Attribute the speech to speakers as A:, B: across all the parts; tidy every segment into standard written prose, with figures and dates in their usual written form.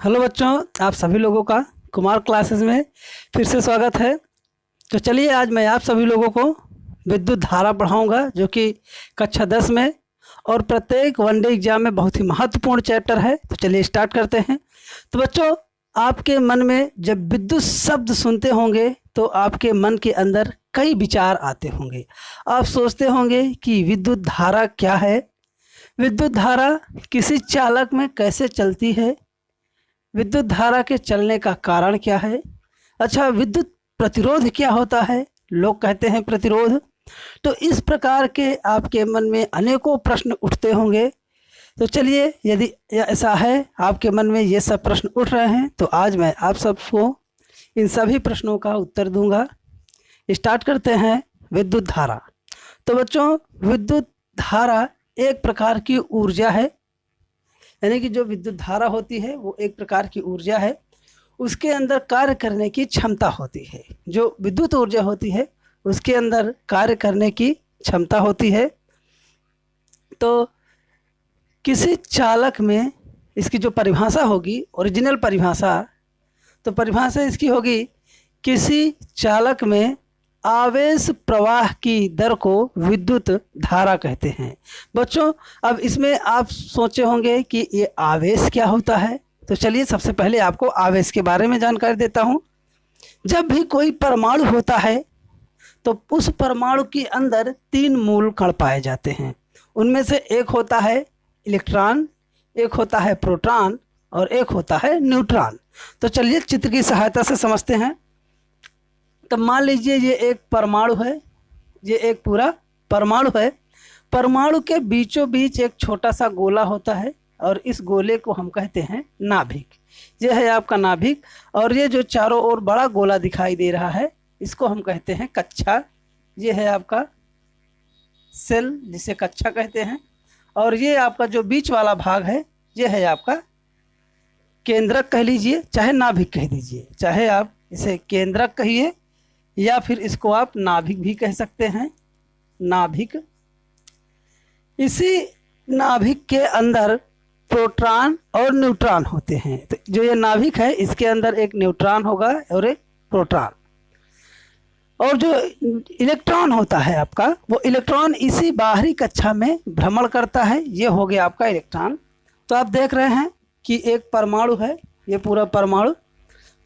A: Hello बच्चों, आप सभी लोगों का कुमार क्लासेस में फिर से स्वागत है। तो चलिए आज मैं आप सभी लोगों को विद्युत धारा पढ़ाऊंगा जो कि कक्षा 10 में और प्रत्येक वनडे एग्जाम में बहुत ही महत्वपूर्ण चैप्टर है। तो चलिए स्टार्ट करते हैं। तो बच्चों, आपके मन में जब विद्युत शब्द सुनते होंगे तो आपके मन के अंदर कई विचार आते होंगे। आप सोचते होंगे कि विद्युत धारा क्या है, विद्युत धारा किसी चालक में कैसे चलती है, विद्युत धारा के चलने का कारण क्या है, अच्छा विद्युत प्रतिरोध क्या होता है, लोग कहते हैं प्रतिरोध। तो इस प्रकार के आपके मन में अनेकों प्रश्न उठते होंगे। तो चलिए, यदि ऐसा है आपके मन में ये सब प्रश्न उठ रहे हैं तो आज मैं आप सबको इन सभी प्रश्नों का उत्तर दूंगा। स्टार्ट करते हैं विद्युत धारा। तो बच्चों, विद्युत धारा एक प्रकार की ऊर्जा है, यानी कि जो विद्युत धारा होती है वो एक प्रकार की ऊर्जा है। उसके अंदर कार्य करने की क्षमता होती है। जो विद्युत ऊर्जा होती है उसके अंदर कार्य करने की क्षमता होती है। तो किसी चालक में इसकी जो परिभाषा होगी, ओरिजिनल परिभाषा, तो परिभाषा इसकी होगी, किसी चालक में आवेश प्रवाह की दर को विद्युत धारा कहते हैं। बच्चों, अब इसमें आप सोचे होंगे कि ये आवेश क्या होता है। तो चलिए सबसे पहले आपको आवेश के बारे में जानकारी देता हूँ। जब भी कोई परमाणु होता है तो उस परमाणु के अंदर 3 मूल कण पाए जाते हैं। उनमें से एक होता है इलेक्ट्रॉन, एक होता है प्रोटॉन और एक होता है न्यूट्रॉन। तो चलिए चित्र की सहायता से समझते हैं। तो मान लीजिए ये एक परमाणु है, ये एक पूरा परमाणु है। परमाणु के बीचों बीच एक छोटा सा गोला होता है और इस गोले को हम कहते हैं नाभिक। ये है आपका नाभिक। और ये जो चारों ओर बड़ा गोला दिखाई दे रहा है इसको हम कहते हैं कक्षा। ये है आपका सेल, जिसे कक्षा कहते हैं। और ये आपका जो बीच वाला भाग है ये है आपका केंद्रक कह लीजिए, चाहे नाभिक कह दीजिए, चाहे आप इसे केंद्रक कहिए या फिर इसको आप नाभिक भी कह सकते हैं। नाभिक। इसी नाभिक के अंदर प्रोटॉन और न्यूट्रॉन होते हैं। तो जो ये नाभिक है इसके अंदर एक न्यूट्रॉन होगा और एक प्रोटॉन। और जो इलेक्ट्रॉन होता है आपका, वो इलेक्ट्रॉन इसी बाहरी कक्षा में भ्रमण करता है। ये हो गया आपका इलेक्ट्रॉन। तो आप देख रहे हैं कि एक परमाणु है, ये पूरा परमाणु।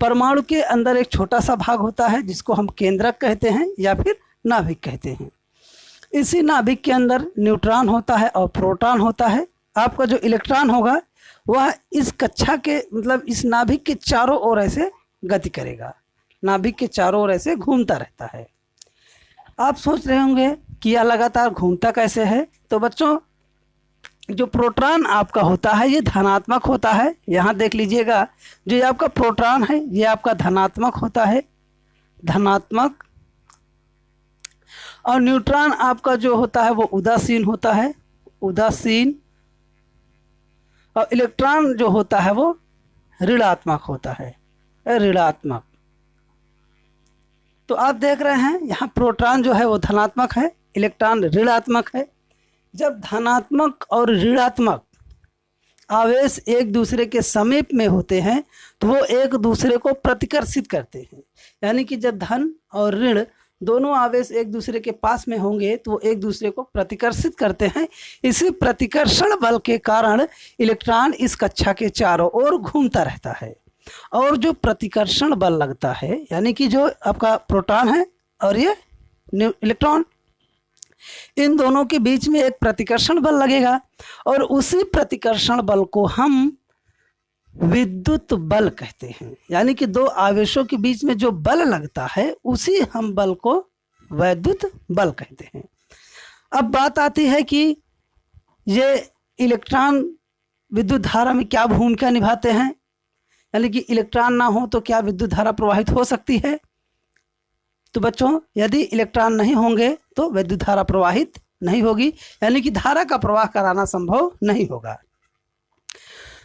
A: परमाणु के अंदर एक छोटा सा भाग होता है जिसको हम केंद्रक कहते हैं या फिर नाभिक कहते हैं। इसी नाभिक के अंदर न्यूट्रॉन होता है और प्रोटॉन होता है। आपका जो इलेक्ट्रॉन होगा वह इस कक्षा के मतलब इस नाभिक के चारों ओर ऐसे गति करेगा, नाभिक के चारों ओर ऐसे घूमता रहता है। आप सोच रहे होंगे कि यह लगातार घूमता कैसे है। तो बच्चों, जो प्रोटॉन आपका होता है ये धनात्मक होता है। यहाँ देख लीजिएगा, जो ये आपका प्रोटॉन है ये आपका धनात्मक होता है, धनात्मक। और न्यूट्रॉन आपका जो होता है वो उदासीन होता है, उदासीन। और इलेक्ट्रॉन जो होता है वो ऋणात्मक होता है, ऋणात्मक। तो आप देख रहे हैं यहाँ प्रोटॉन जो है वो धनात्मक है, इलेक्ट्रॉन ऋणात्मक है। जब धनात्मक और ऋणात्मक आवेश एक दूसरे के समीप में होते हैं तो वो एक दूसरे को प्रतिकर्षित करते हैं। यानी कि जब धन और ऋण दोनों आवेश एक दूसरे के पास में होंगे तो वो एक दूसरे को प्रतिकर्षित करते हैं। इसी प्रतिकर्षण बल के कारण इलेक्ट्रॉन इस कक्षा के चारों ओर घूमता रहता है। और जो प्रतिकर्षण बल लगता है, यानी कि जो आपका प्रोटॉन है और ये इलेक्ट्रॉन, इन दोनों के बीच में एक प्रतिकर्षण बल लगेगा और उसी प्रतिकर्षण बल को हम विद्युत बल कहते हैं। यानी कि दो आवेशों के बीच में जो बल लगता है उसी हम बल को वैद्युत बल कहते हैं। अब बात आती है कि ये इलेक्ट्रॉन विद्युत धारा में क्या भूमिका निभाते हैं, यानी कि इलेक्ट्रॉन ना हो तो क्या विद्युत धारा प्रवाहित हो सकती है। तो बच्चों, यदि इलेक्ट्रॉन नहीं होंगे तो विद्युत धारा प्रवाहित नहीं होगी, यानी कि धारा का प्रवाह कराना संभव नहीं होगा।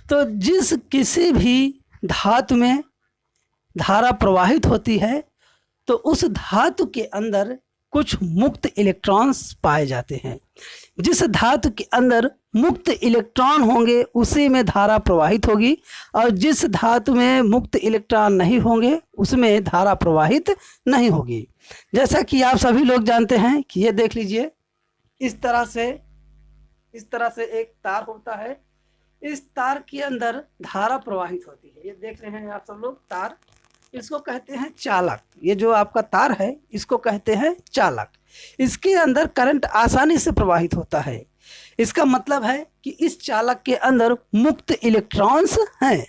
A: तो जिस किसी भी धातु में धारा प्रवाहित होती है तो उस धातु के अंदर कुछ मुक्त इलेक्ट्रॉन्स पाए जाते हैं। जिस धातु के अंदर मुक्त इलेक्ट्रॉन होंगे उसी में धारा प्रवाहित होगी, और जिस धातु में मुक्त इलेक्ट्रॉन नहीं होंगे उसमें धारा प्रवाहित नहीं होगी। जैसा कि आप सभी लोग जानते हैं कि ये देख लीजिए, इस तरह से एक तार होता है, इस तार के अंदर धारा प्रवाहित होती है। ये देख रहे हैं आप सब लोग तार, इसको कहते हैं चालक। ये जो आपका तार है इसको कहते हैं चालक। इसके अंदर करंट आसानी से प्रवाहित होता है। इसका मतलब है कि इस चालक के अंदर मुक्त इलेक्ट्रॉन्स हैं।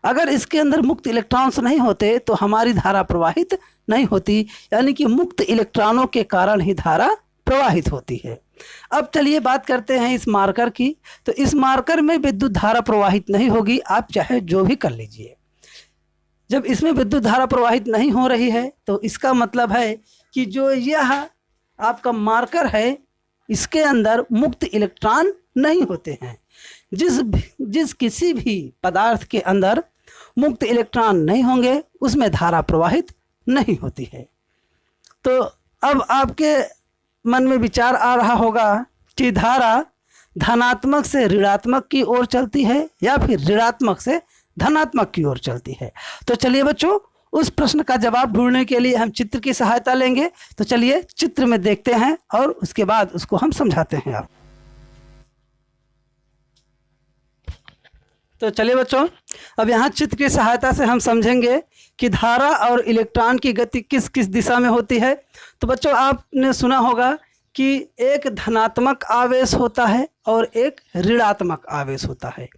A: अगर इसके अंदर मुक्त इलेक्ट्रॉन्स नहीं होते तो हमारी धारा प्रवाहित नहीं होती, यानी कि मुक्त इलेक्ट्रॉनों के कारण ही धारा प्रवाहित होती है। अब चलिए बात करते हैं इस मार्कर की। तो इस मार्कर में विद्युत धारा प्रवाहित नहीं होगी, आप चाहे जो भी कर लीजिए। जब इसमें विद्युत धारा प्रवाहित नहीं हो रही है तो इसका मतलब है कि जो यह आपका मार्कर है इसके अंदर मुक्त इलेक्ट्रॉन नहीं होते हैं। जिस किसी भी पदार्थ के अंदर मुक्त इलेक्ट्रॉन नहीं होंगे उसमें धारा प्रवाहित नहीं होती है। तो अब आपके मन में विचार आ रहा होगा कि धारा धनात्मक से ऋणात्मक की ओर चलती है या फिर ऋणात्मक से धनात्मक की ओर चलती है। तो चलिए बच्चों, उस प्रश्न का जवाब ढूंढने के लिए हम चित्र की सहायता लेंगे। तो चलिए चित्र में देखते हैं और उसके बाद उसको हम समझाते हैं आप। तो चलिए बच्चों, अब यहाँ चित्र की सहायता से हम समझेंगे कि धारा और इलेक्ट्रॉन की गति किस किस दिशा में होती है। तो बच्चों, आपने सुना होगा कि एक धनात्मक आवेश होता है और एक ऋणात्मक आवेश होता है।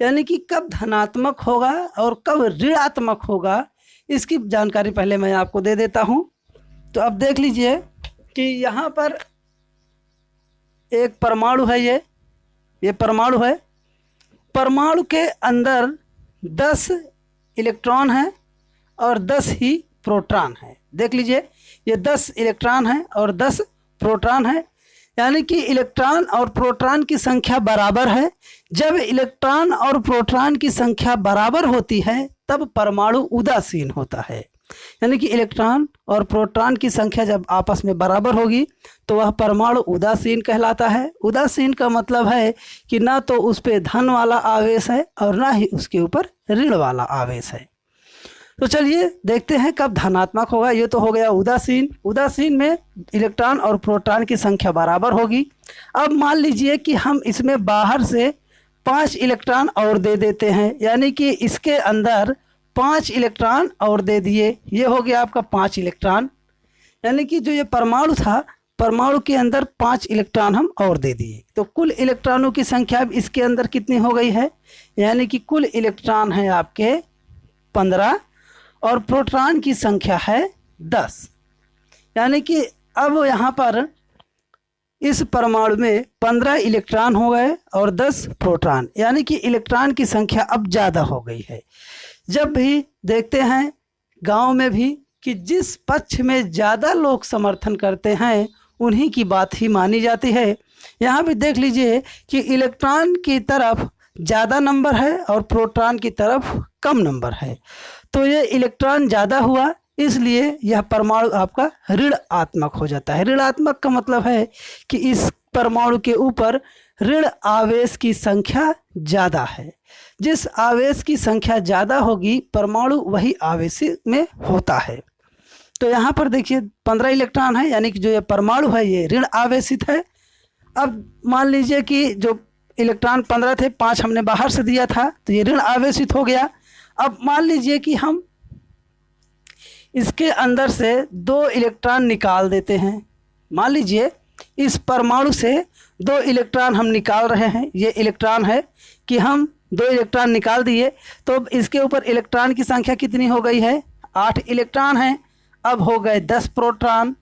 A: यानी कि कब धनात्मक होगा और कब ऋणात्मक होगा इसकी जानकारी पहले मैं आपको दे देता हूँ। तो अब देख लीजिए कि यहाँ पर एक परमाणु है, ये परमाणु है। परमाणु के अंदर 10 इलेक्ट्रॉन हैं और 10 ही प्रोटॉन हैं। देख लीजिए, ये 10 इलेक्ट्रॉन हैं और 10 प्रोटॉन है, यानी कि इलेक्ट्रॉन और प्रोटॉन की संख्या बराबर है। जब इलेक्ट्रॉन और प्रोटॉन की संख्या बराबर होती है तब परमाणु उदासीन होता है। यानी कि इलेक्ट्रॉन और प्रोटॉन की संख्या जब आपस में बराबर होगी तो वह परमाणु उदासीन कहलाता है। उदासीन का मतलब है कि ना तो उस पर धन वाला आवेश है और ना ही उसके ऊपर ऋण वाला आवेश है। तो चलिए देखते हैं कब धनात्मक होगा। ये तो हो गया उदासीन। उदासीन में इलेक्ट्रॉन और प्रोटॉन की संख्या बराबर होगी। अब मान लीजिए कि हम इसमें बाहर से 5 इलेक्ट्रॉन और दे देते हैं, यानी कि इसके अंदर 5 इलेक्ट्रॉन और दे दिए। ये हो गया आपका 5 इलेक्ट्रॉन, यानी कि जो ये परमाणु था, परमाणु के अंदर 5 इलेक्ट्रॉन हम और दे दिए। तो कुल इलेक्ट्रॉनों की संख्या अब इसके अंदर कितनी हो गई है, यानी कि कुल इलेक्ट्रॉन है आपके 15 और प्रोटॉन की संख्या है 10। यानी कि अब यहाँ पर इस परमाणु में 15 इलेक्ट्रॉन हो गए और 10 प्रोटॉन, यानी कि इलेक्ट्रॉन की संख्या अब ज़्यादा हो गई है। जब भी देखते हैं गांव में भी कि जिस पक्ष में ज़्यादा लोग समर्थन करते हैं उन्हीं की बात ही मानी जाती है। यहाँ भी देख लीजिए कि इलेक्ट्रॉन की तरफ ज़्यादा नंबर है और प्रोटॉन की तरफ कम नंबर है। तो ये इलेक्ट्रॉन ज़्यादा हुआ, इसलिए यह परमाणु आपका ऋणात्मक हो जाता है। ऋणात्मक का मतलब है कि इस परमाणु के ऊपर ऋण आवेश की संख्या ज़्यादा है। जिस आवेश की संख्या ज़्यादा होगी परमाणु वही आवेश में होता है। तो यहाँ पर देखिए 15 इलेक्ट्रॉन है, यानी कि जो ये परमाणु है ये ऋण आवेशित है। अब मान लीजिए कि जो इलेक्ट्रॉन 15 थे, 5 हमने बाहर से दिया था, तो ये ऋण आवेशित हो गया। अब मान लीजिए कि हम इसके अंदर से 2 इलेक्ट्रॉन निकाल देते हैं। मान लीजिए इस परमाणु से 2 इलेक्ट्रॉन हम निकाल रहे हैं। ये इलेक्ट्रॉन है कि हम 2 इलेक्ट्रॉन निकाल दिए, तो इसके ऊपर इलेक्ट्रॉन की संख्या कितनी हो गई है, 8 इलेक्ट्रॉन हैं। अब हो गए 10 प्रोटॉन।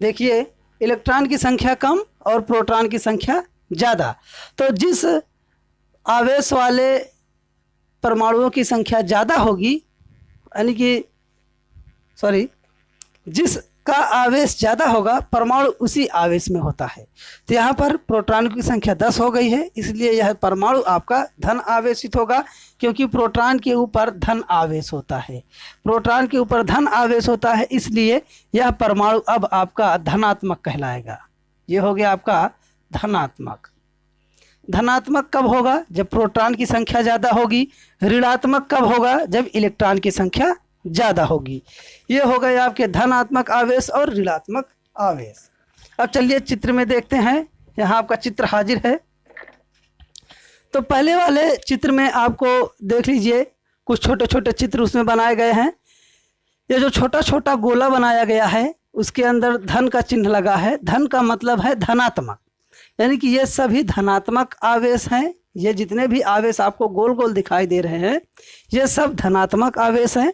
A: देखिए इलेक्ट्रॉन की संख्या कम और प्रोटॉन की संख्या ज़्यादा। तो जिस आवेश वाले परमाणुओं की संख्या ज़्यादा होगी, यानी कि जिसका आवेश ज़्यादा होगा परमाणु उसी आवेश में होता है। तो यहाँ पर प्रोटॉन की संख्या 10 हो गई है, इसलिए यह परमाणु आपका धन आवेशित होगा, क्योंकि प्रोटॉन के ऊपर धन आवेश होता है। प्रोटॉन के ऊपर धन आवेश होता है, इसलिए यह परमाणु अब आपका धनात्मक कहलाएगा। ये हो गया आपका धनात्मक। धनात्मक कब होगा? जब प्रोटॉन की संख्या ज़्यादा होगी। ऋणात्मक कब होगा? जब इलेक्ट्रॉन की संख्या ज़्यादा होगी। ये हो गए आपके धनात्मक आवेश और ऋणात्मक आवेश। अब चलिए चित्र में देखते हैं। यहाँ आपका चित्र हाजिर है। तो पहले वाले चित्र में आपको देख लीजिए, कुछ छोटे छोटे चित्र उसमें बनाए गए हैं। ये जो छोटा छोटा गोला बनाया गया है उसके अंदर धन का चिन्ह लगा है। धन का मतलब है धनात्मक, यानी कि ये सभी धनात्मक आवेश हैं। ये जितने भी आवेश आपको गोल गोल दिखाई दे रहे हैं ये सब धनात्मक आवेश हैं।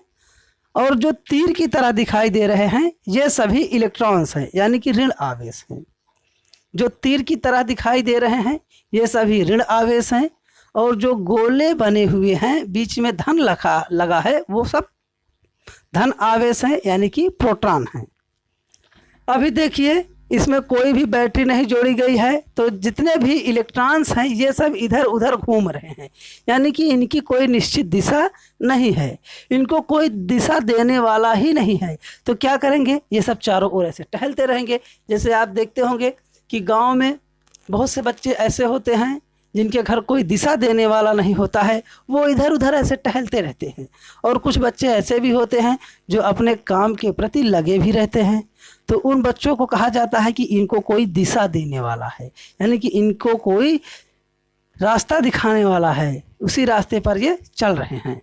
A: और जो तीर की तरह दिखाई दे रहे हैं ये सभी इलेक्ट्रॉन्स हैं, यानी कि ऋण आवेश हैं। जो तीर की तरह दिखाई दे रहे हैं ये सभी ऋण आवेश हैं। और जो गोले बने हुए हैं बीच में धन लगा है वो सब धन आवेश हैं, यानी कि प्रोटॉन हैं। अभी देखिए इसमें कोई भी बैटरी नहीं जोड़ी गई है, तो जितने भी इलेक्ट्रॉन्स हैं ये सब इधर उधर घूम रहे हैं, यानी कि इनकी कोई निश्चित दिशा नहीं है, इनको कोई दिशा देने वाला ही नहीं है। तो क्या करेंगे? ये सब चारों ओर ऐसे टहलते रहेंगे। जैसे आप देखते होंगे कि गांव में बहुत से बच्चे ऐसे होते हैं जिनके घर कोई दिशा देने वाला नहीं होता है, वो इधर उधर ऐसे टहलते रहते हैं। और कुछ बच्चे ऐसे भी होते हैं जो अपने काम के प्रति लगे भी रहते हैं। तो उन बच्चों को कहा जाता है कि इनको कोई दिशा देने वाला है, यानी कि इनको कोई रास्ता दिखाने वाला है, उसी रास्ते पर ये चल रहे हैं।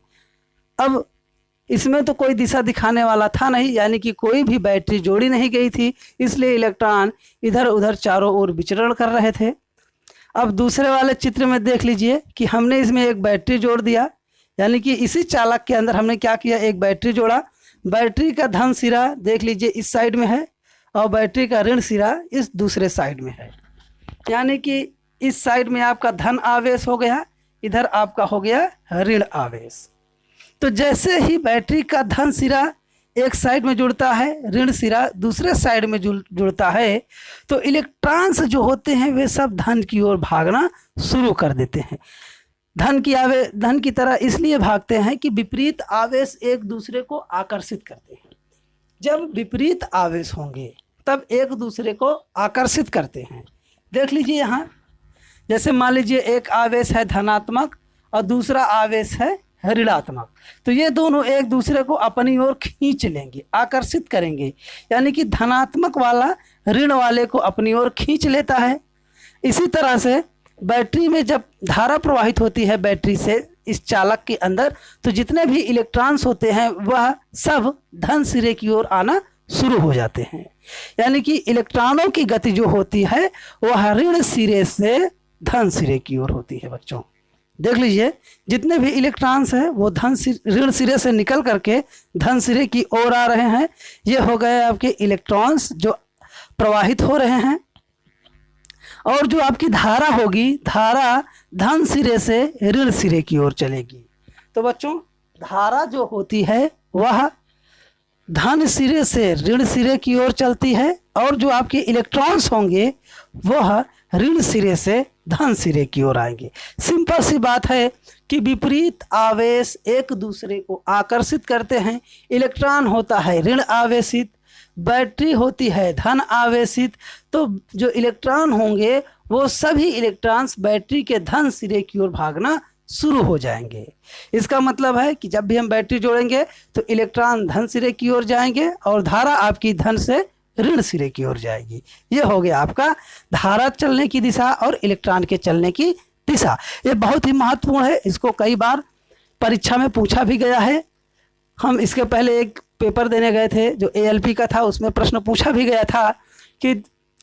A: अब इसमें तो कोई दिशा दिखाने वाला था नहीं, यानी कि कोई भी बैटरी जोड़ी नहीं गई थी, इसलिए इलेक्ट्रॉन इधर उधर चारों ओर विचरण कर रहे थे। अब दूसरे वाले चित्र में देख लीजिए कि हमने इसमें एक बैटरी जोड़ दिया, यानी कि इसी चालक के अंदर हमने क्या किया? एक बैटरी जोड़ा। बैटरी का धन सिरा देख लीजिए इस साइड में है और बैटरी का ऋण सिरा इस दूसरे साइड में है, यानी कि इस साइड में आपका धन आवेश हो गया, इधर आपका हो गया ऋण आवेश। तो जैसे ही बैटरी का धन सिरा एक साइड में जुड़ता है, ऋण सिरा दूसरे साइड में जुड़ता है, तो इलेक्ट्रॉन्स जो होते हैं वे सब धन की ओर भागना शुरू कर देते हैं। धन की तरह इसलिए भागते हैं कि विपरीत आवेश एक दूसरे को आकर्षित करते हैं। जब विपरीत आवेश होंगे तब एक दूसरे को आकर्षित करते हैं। देख लीजिए यहाँ, जैसे मान लीजिए एक आवेश है धनात्मक और दूसरा आवेश है ऋणात्मक, तो ये दोनों एक दूसरे को अपनी ओर खींच लेंगे, आकर्षित करेंगे, यानी कि धनात्मक वाला ऋण वाले को अपनी ओर खींच लेता है। इसी तरह से बैटरी में जब धारा प्रवाहित होती है बैटरी से इस चालक के अंदर, तो जितने भी इलेक्ट्रॉन्स होते हैं वह सब धन सिरे की ओर आना शुरू हो जाते हैं, यानी कि इलेक्ट्रॉनों की गति जो होती है वह ऋण सिरे से धन सिरे की ओर होती है। बच्चों देख लीजिए, जितने भी इलेक्ट्रॉन्स हैं वो ऋण सिरे से निकल करके धन सिरे की ओर आ रहे हैं। ये हो गए आपके इलेक्ट्रॉन्स जो प्रवाहित हो रहे हैं। और जो आपकी धारा होगी, धारा धन सिरे से ऋण सिरे की ओर चलेगी। तो बच्चों धारा जो होती है वह धन सिरे से ऋण सिरे की ओर चलती है, और जो आपके इलेक्ट्रॉन्स होंगे वह ऋण सिरे से धन सिरे की ओर आएंगे। सिंपल सी बात है कि विपरीत आवेश एक दूसरे को आकर्षित करते हैं। इलेक्ट्रॉन होता है ऋण आवेशित, बैटरी होती है धन आवेशित, तो जो इलेक्ट्रॉन होंगे वो सभी इलेक्ट्रॉन्स बैटरी के धन सिरे की ओर भागना शुरू हो जाएंगे। इसका मतलब है कि जब भी हम बैटरी जोड़ेंगे तो इलेक्ट्रॉन धन सिरे की ओर जाएंगे और धारा आपकी धन से ऋण सिरे की ओर जाएगी। ये हो गया आपका धारा चलने की दिशा और इलेक्ट्रॉन के चलने की दिशा। ये बहुत ही महत्वपूर्ण है, इसको कई बार परीक्षा में पूछा भी गया है। हम इसके पहले एक पेपर देने गए थे जो ALP का था, उसमें प्रश्न पूछा भी गया था कि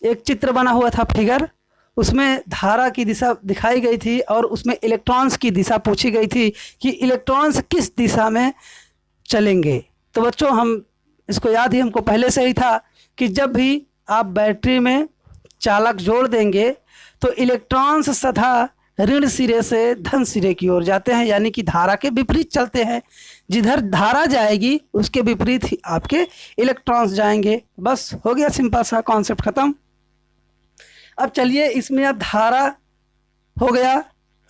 A: एक चित्र बना हुआ था फिगर, उसमें धारा की दिशा दिखाई गई थी और उसमें इलेक्ट्रॉन्स की दिशा पूछी गई थी कि इलेक्ट्रॉन्स किस दिशा में चलेंगे। तो बच्चों हम इसको याद ही हमको पहले से ही था कि जब भी आप बैटरी में चालक जोड़ देंगे तो इलेक्ट्रॉन्स सदा ऋण सिरे से धन सिरे की ओर जाते हैं, यानी कि धारा के विपरीत चलते हैं। जिधर धारा जाएगी उसके विपरीत ही आपके इलेक्ट्रॉन्स जाएंगे। बस हो गया, सिंपल सा कॉन्सेप्ट खत्म। अब चलिए इसमें अब धारा हो गया।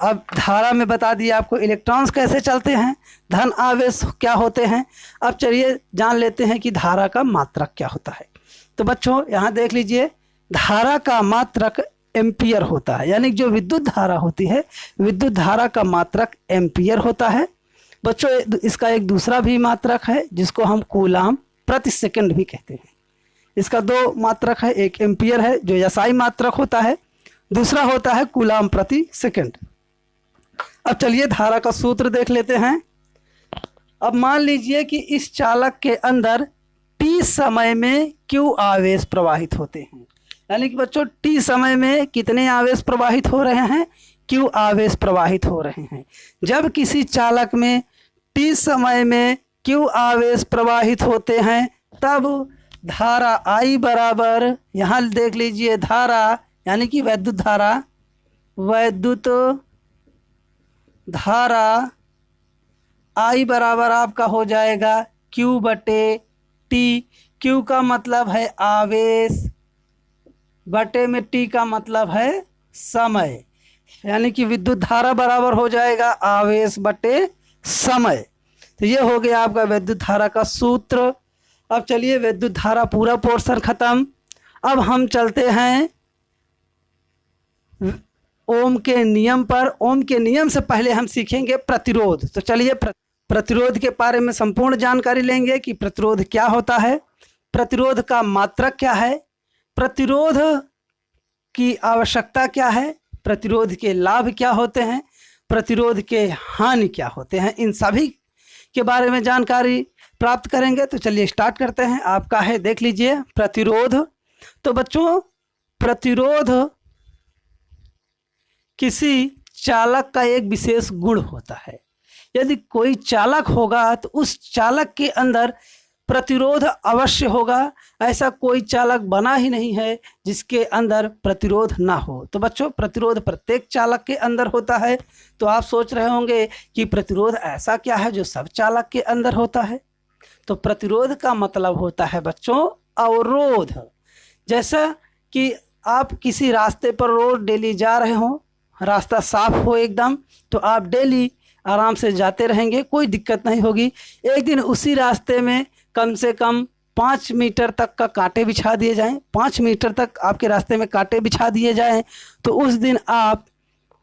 A: अब धारा में बता दिया आपको इलेक्ट्रॉन्स कैसे चलते हैं, धन आवेश क्या होते हैं। अब चलिए जान लेते हैं कि धारा का मात्रक क्या होता है। तो बच्चों यहाँ देख लीजिए, धारा का मात्रक एम्पियर होता है। यानी जो विद्युत धारा होती है, विद्युत धारा का मात्रक एम्पियर होता है। बच्चों इसका एक दूसरा भी मात्रक है जिसको हम कूलाम प्रति सेकंड भी कहते हैं। इसका दो मात्रक है, एक एम्पियर है जो एसआई मात्रक होता है, दूसरा होता है कूलाम प्रति सेकंड। अब चलिए धारा का सूत्र देख लेते हैं। अब मान लीजिए कि इस चालक के अंदर t समय में q आवेश प्रवाहित होते हैं। यानी कि बच्चों t समय में कितने आवेश प्रवाहित हो रहे हैं? q आवेश प्रवाहित हो रहे हैं। जब किसी चालक में t समय में q आवेश प्रवाहित होते हैं तब धारा I बराबर, यहाँ देख लीजिए धारा यानी कि वैद्युत धारा I बराबर आपका हो जाएगा Q बटे T। Q का मतलब है आवेश, बटे में T का मतलब है समय। यानी कि विद्युत धारा बराबर हो जाएगा आवेश बटे समय। तो ये हो गया आपका विद्युत धारा का सूत्र। अब चलिए विद्युत धारा पूरा पोर्शन खत्म। अब हम चलते हैं ओम के नियम पर। ओम के नियम से पहले हम सीखेंगे प्रतिरोध। तो चलिए प्रतिरोध के बारे में संपूर्ण जानकारी लेंगे कि प्रतिरोध क्या होता है, प्रतिरोध का मात्रक क्या है, प्रतिरोध की आवश्यकता क्या है, प्रतिरोध के लाभ क्या होते हैं, प्रतिरोध के हानि क्या होते हैं, इन सभी के बारे में जानकारी प्राप्त करेंगे। तो चलिए स्टार्ट करते हैं। आपका है देख लीजिए प्रतिरोध। तो बच्चों प्रतिरोध किसी चालक का एक विशेष गुण होता है। यदि कोई चालक होगा तो उस चालक के अंदर प्रतिरोध अवश्य होगा। ऐसा कोई चालक बना ही नहीं है जिसके अंदर प्रतिरोध ना हो। तो बच्चों प्रतिरोध प्रत्येक चालक के अंदर होता है। तो आप सोच रहे होंगे कि प्रतिरोध ऐसा क्या है जो सब चालक के अंदर होता है। तो प्रतिरोध का मतलब होता है बच्चों अवरोध। जैसा कि आप किसी रास्ते पर रोज डेली जा रहे हो, रास्ता साफ हो एकदम, तो आप डेली आराम से जाते रहेंगे, कोई दिक्कत नहीं होगी। एक दिन उसी रास्ते में कम से कम 5 मीटर तक का कांटे बिछा दिए जाएं, 5 मीटर तक आपके रास्ते में कांटे बिछा दिए जाएं, तो उस दिन आप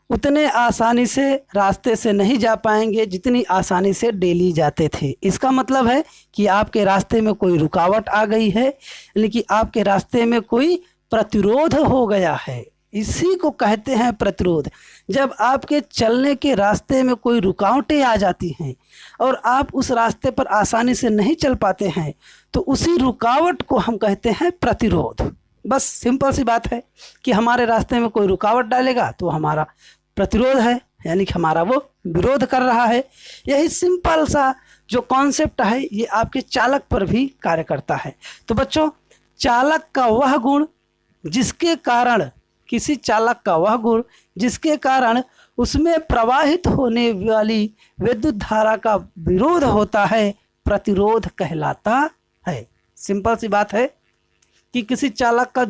A: उतने आसानी से रास्ते से नहीं जा पाएंगे जितनी आसानी से डेली जाते थे। इसका मतलब है कि आपके रास्ते में कोई रुकावट आ गई है, यानी कि आपके रास्ते में कोई प्रतिरोध हो गया है। इसी को कहते हैं प्रतिरोध। जब आपके चलने के रास्ते में कोई रुकावटें आ जाती हैं और आप उस रास्ते पर आसानी से नहीं चल पाते हैं तो उसी रुकावट को हम कहते हैं प्रतिरोध। बस सिंपल सी बात है कि हमारे रास्ते में कोई रुकावट डालेगा तो हमारा प्रतिरोध है, यानी कि हमारा वो विरोध कर रहा है। यही सिंपल सा जो कॉन्सेप्ट है ये आपके चालक पर भी कार्य करता है। तो बच्चों चालक का वह गुण जिसके कारण, किसी चालक का वह गुण जिसके कारण उसमें प्रवाहित होने वाली विद्युत धारा का विरोध होता है, प्रतिरोध कहलाता है। सिंपल सी बात है कि किसी चालक का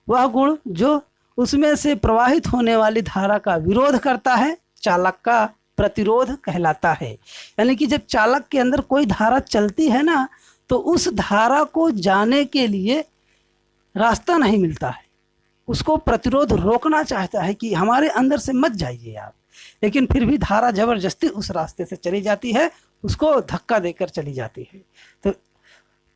A: वह गुण जो उसमें से प्रवाहित होने वाली धारा का विरोध करता है, चालक का प्रतिरोध कहलाता है। यानी कि जब चालक के अंदर कोई धारा चलती है ना, तो उस धारा को जाने के लिए रास्ता नहीं मिलता है, उसको प्रतिरोध रोकना चाहता है कि हमारे अंदर से मत जाइए आप, लेकिन फिर भी धारा जबरदस्ती उस रास्ते से चली जाती है, उसको धक्का देकर चली जाती है। तो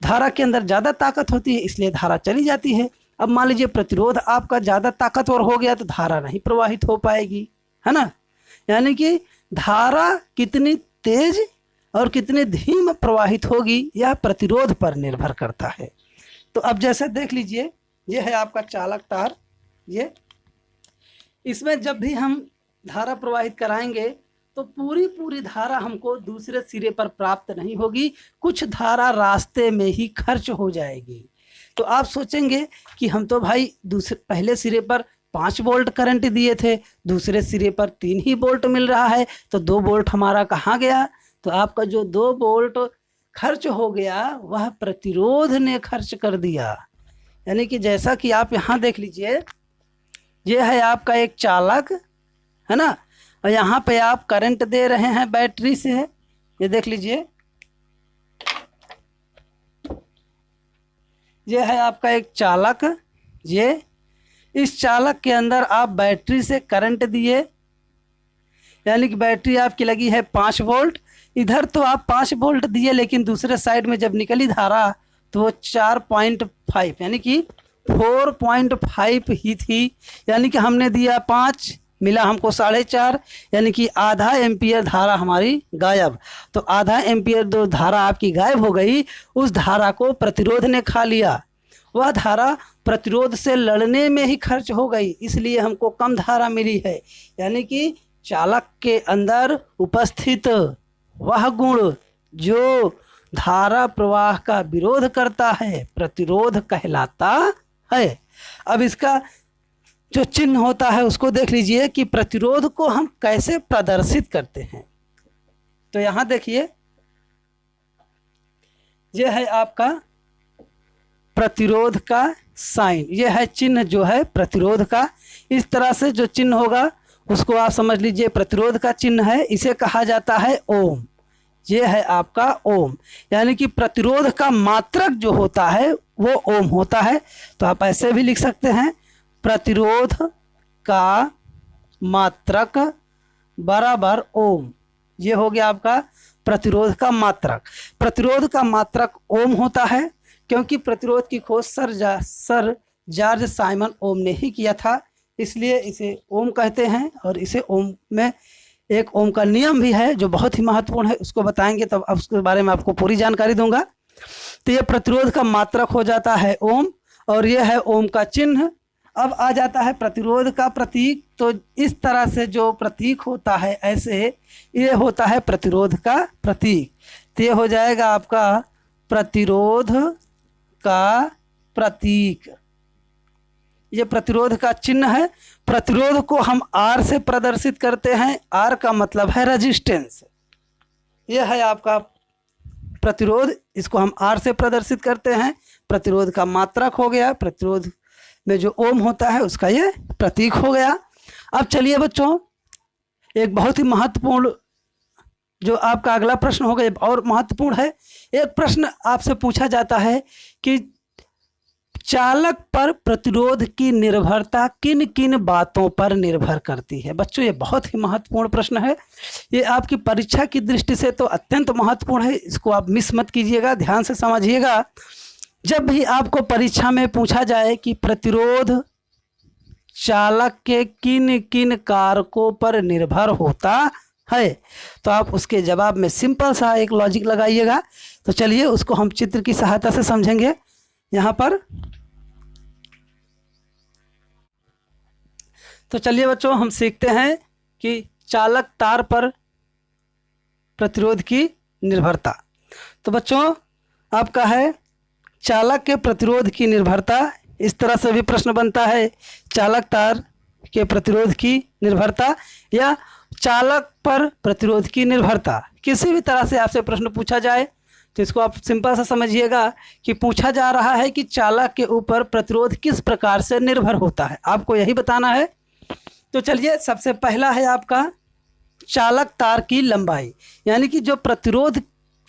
A: धारा के अंदर ज़्यादा ताकत होती है इसलिए धारा चली जाती है। अब मान लीजिए प्रतिरोध आपका ज़्यादा ताकतवर हो गया तो धारा नहीं प्रवाहित हो पाएगी, है ना। यानी कि धारा कितनी तेज और कितनी धीमी प्रवाहित होगी यह प्रतिरोध पर निर्भर करता है। तो अब जैसे देख लीजिए ये है आपका चालक तार, ये इसमें जब भी हम धारा प्रवाहित कराएंगे तो पूरी धारा हमको दूसरे सिरे पर प्राप्त नहीं होगी, कुछ धारा रास्ते में ही खर्च हो जाएगी। तो आप सोचेंगे कि हम तो भाई पहले सिरे पर 5 वोल्ट करंट दिए थे, दूसरे सिरे पर 3 ही वोल्ट मिल रहा है, तो 2 वोल्ट हमारा कहाँ गया। तो आपका जो 2 वोल्ट खर्च हो गया वह प्रतिरोध ने खर्च कर दिया। यानी कि जैसा कि आप यहाँ देख लीजिए, ये है आपका एक चालक, है ना, और यहाँ पे आप करंट दे रहे हैं बैटरी से। ये देख लीजिए ये है आपका एक चालक, ये इस चालक के अंदर आप बैटरी से करंट दिए, यानी कि बैटरी आपकी लगी है 5 वोल्ट, इधर तो आप 5 वोल्ट दिए, लेकिन दूसरे साइड में जब निकली धारा तो वो 4.5 यानी कि 4.5 ही थी। यानी कि हमने दिया 5, मिला हमको 4.5, यानी कि आधा एम्पियर धारा हमारी गायब। तो आधा एम्पियर जो धारा आपकी गायब हो गई, उस धारा को प्रतिरोध ने खा लिया। वह धारा प्रतिरोध से लड़ने में ही खर्च हो गई, इसलिए हमको कम धारा मिली है। यानी कि चालक के अंदर उपस्थित वह गुण जो धारा प्रवाह का विरोध करता है, प्रतिरोध कहलाता है। अब इसका जो चिन्ह होता है उसको देख लीजिए कि प्रतिरोध को हम कैसे प्रदर्शित करते हैं। तो यहाँ देखिए, यह है आपका प्रतिरोध का साइन, यह है चिन्ह जो है प्रतिरोध का। इस तरह से जो चिन्ह होगा उसको आप समझ लीजिए प्रतिरोध का चिन्ह है, इसे कहा जाता है ओम। ये है आपका ओम, यानी कि प्रतिरोध का मात्रक जो होता है वो ओम होता है। तो आप ऐसे भी लिख सकते हैं, प्रतिरोध का मात्रक बराबर ओम। ये हो गया आपका प्रतिरोध का मात्रक। प्रतिरोध का मात्रक ओम होता है, क्योंकि प्रतिरोध की खोज सर जॉर्ज साइमन ओम ने ही किया था, इसलिए इसे ओम कहते हैं। और इसे ओम में एक ओम का नियम भी है जो बहुत ही महत्वपूर्ण है, उसको बताएंगे तब अब उसके बारे में आपको पूरी जानकारी दूंगा। तो ये प्रतिरोध का मात्रक हो जाता है ओम, और यह है ओम का चिन्ह। अब आ जाता है प्रतिरोध का प्रतीक। तो इस तरह से जो प्रतीक होता है, ऐसे ये होता है प्रतिरोध का प्रतीक। तो ये हो जाएगा आपका प्रतिरोध का प्रतीक, ये प्रतिरोध का चिन्ह है। प्रतिरोध को हम R से प्रदर्शित करते हैं, R का मतलब है रेजिस्टेंस। यह है आपका प्रतिरोध, इसको हम R से प्रदर्शित करते हैं। प्रतिरोध का मात्रक हो गया, प्रतिरोध में जो ओम होता है उसका ये प्रतीक हो गया। अब चलिए बच्चों, एक बहुत ही महत्वपूर्ण जो आपका अगला प्रश्न होगा, ये और महत्वपूर्ण है। एक प्रश्न आपसे पूछा जाता है कि चालक पर प्रतिरोध की निर्भरता किन किन बातों पर निर्भर करती है। बच्चों, ये बहुत ही महत्वपूर्ण प्रश्न है, ये आपकी परीक्षा की दृष्टि से तो अत्यंत महत्वपूर्ण है, इसको आप मिस मत कीजिएगा, ध्यान से समझिएगा। जब भी आपको परीक्षा में पूछा जाए कि प्रतिरोध चालक के किन किन कारकों पर निर्भर होता है, तो आप उसके जवाब में सिंपल सा एक लॉजिक लगाइएगा। तो चलिए उसको हम चित्र की सहायता से समझेंगे। यहाँ पर तो चलिए बच्चों, हम सीखते हैं कि चालक तार पर प्रतिरोध की निर्भरता। तो बच्चों, आपका है चालक के प्रतिरोध की निर्भरता। इस तरह से भी प्रश्न बनता है, चालक तार के प्रतिरोध की निर्भरता या चालक पर प्रतिरोध की निर्भरता। किसी भी तरह से आपसे प्रश्न पूछा जाए तो इसको आप सिंपल सा समझिएगा कि पूछा जा रहा है कि चालक के ऊपर प्रतिरोध किस प्रकार से निर्भर होता है, आपको यही बताना है। तो चलिए, सबसे पहला है आपका चालक तार की लंबाई, यानी कि जो प्रतिरोध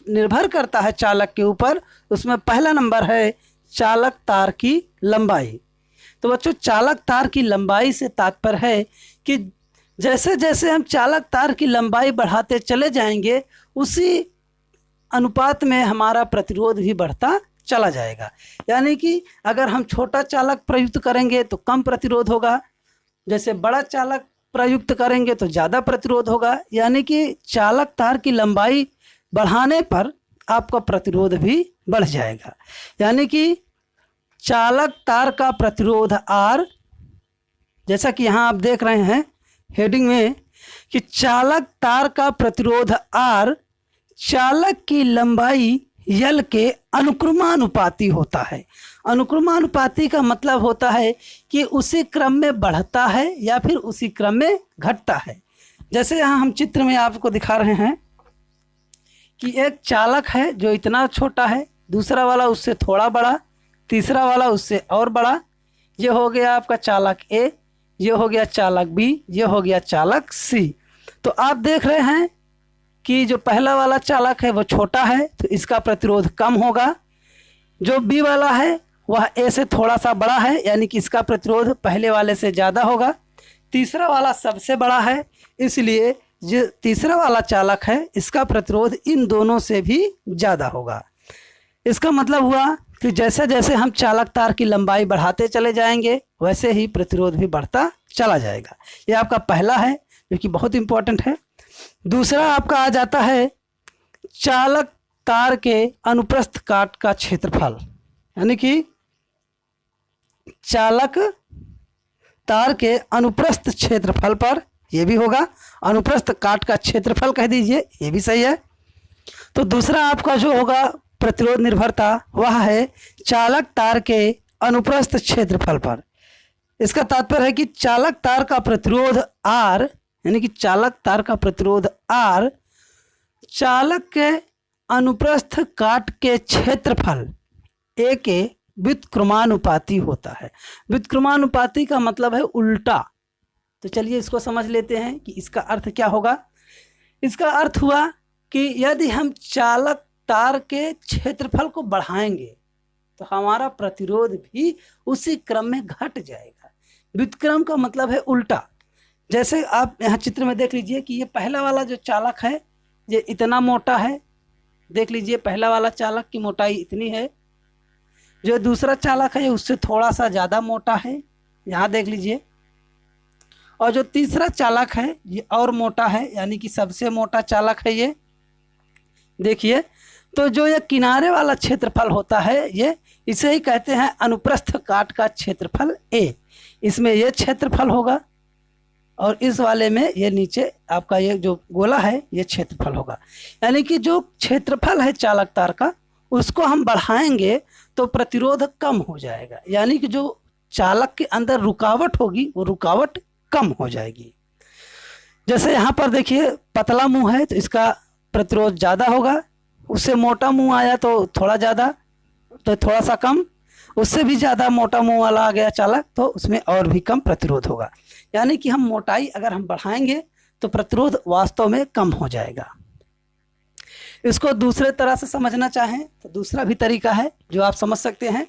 A: निर्भर करता है चालक के ऊपर, उसमें पहला नंबर है चालक तार की लंबाई। तो बच्चों, चालक तार की लंबाई से तात्पर्य है कि जैसे जैसे हम चालक तार की लंबाई बढ़ाते चले जाएंगे, उसी अनुपात में हमारा प्रतिरोध भी बढ़ता चला जाएगा। यानी कि अगर हम छोटा चालक प्रयुक्त करेंगे तो कम प्रतिरोध होगा, जैसे बड़ा चालक प्रयुक्त करेंगे तो ज़्यादा प्रतिरोध होगा। यानी कि चालक तार की लंबाई बढ़ाने पर आपका प्रतिरोध भी बढ़ जाएगा। यानी कि चालक तार का प्रतिरोध R, जैसा कि यहाँ आप देख रहे हैं हेडिंग में कि चालक तार का प्रतिरोध R चालक की लंबाई L के अनुक्रमानुपाती होता है। अनुक्रमानुपाती का मतलब होता है कि उसी क्रम में बढ़ता है या फिर उसी क्रम में घटता है। जैसे यहाँ हम चित्र में आपको दिखा रहे हैं कि एक चालक है जो इतना छोटा है, दूसरा वाला उससे थोड़ा बड़ा, तीसरा वाला उससे और बड़ा। ये हो गया आपका चालक A, ये हो गया चालक B, ये हो गया चालक C। तो आप देख रहे हैं कि जो पहला वाला चालक है वो छोटा है तो इसका प्रतिरोध कम होगा, जो B वाला है वह ए से थोड़ा सा बड़ा है, यानी कि इसका प्रतिरोध पहले वाले से ज़्यादा होगा। तीसरा वाला सबसे बड़ा है, इसलिए जो तीसरा वाला चालक है इसका प्रतिरोध इन दोनों से भी ज़्यादा होगा। इसका मतलब हुआ कि जैसे जैसे हम चालक तार की लंबाई बढ़ाते चले जाएंगे वैसे ही प्रतिरोध भी बढ़ता चला जाएगा। ये आपका पहला है जो कि बहुत इम्पोर्टेंट है। दूसरा आपका आ जाता है चालक तार के अनुप्रस्थ काट का क्षेत्रफल, यानी कि चालक तार के अनुप्रस्थ क्षेत्रफल पर, यह भी होगा, अनुप्रस्थ काट का क्षेत्रफल कह दीजिए, ये भी सही है। तो दूसरा आपका जो होगा प्रतिरोध निर्भरता वह है चालक तार के अनुप्रस्थ क्षेत्रफल पर। इसका तात्पर्य है कि चालक तार का प्रतिरोध R, यानी कि चालक तार का प्रतिरोध R चालक के अनुप्रस्थ काट के क्षेत्रफल A के व्युत्क्रमानुपाती होता है। व्युत्क्रमानुपाती का मतलब है उल्टा। तो चलिए इसको समझ लेते हैं कि इसका अर्थ क्या होगा। इसका अर्थ हुआ कि यदि हम चालक तार के क्षेत्रफल को बढ़ाएंगे तो हमारा प्रतिरोध भी उसी क्रम में घट जाएगा। व्युत्क्रम का मतलब है उल्टा। जैसे आप यहाँ चित्र में देख लीजिए कि ये पहला वाला जो चालक है ये इतना मोटा है, देख लीजिए पहला वाला चालक की मोटाई इतनी है। जो दूसरा चालक है उससे थोड़ा सा ज़्यादा मोटा है, यहाँ देख लीजिए। और जो तीसरा चालक है ये और मोटा है, यानी कि सबसे मोटा चालक है ये, देखिए। तो जो ये किनारे वाला क्षेत्रफल होता है ये, इसे ही कहते हैं अनुप्रस्थ काट का क्षेत्रफल A। इसमें ये क्षेत्रफल होगा और इस वाले में ये नीचे आपका ये जो गोला है ये क्षेत्रफल होगा। यानी कि जो क्षेत्रफल है चालक तार का उसको हम बढ़ाएंगे तो प्रतिरोध कम हो जाएगा, यानी कि जो चालक के अंदर रुकावट होगी वो रुकावट कम हो जाएगी। जैसे यहाँ पर देखिए पतला मुंह है तो इसका प्रतिरोध ज़्यादा होगा, उससे मोटा मुंह आया तो थोड़ा ज़्यादा, तो थोड़ा सा कम, उससे भी ज़्यादा मोटा मुंह वाला आ गया चालक तो उसमें और भी कम प्रतिरोध होगा। यानी कि हम मोटाई अगर हम बढ़ाएंगे तो प्रतिरोध वास्तव में कम हो जाएगा। इसको दूसरे तरह से समझना चाहें तो दूसरा भी तरीका है जो आप समझ सकते हैं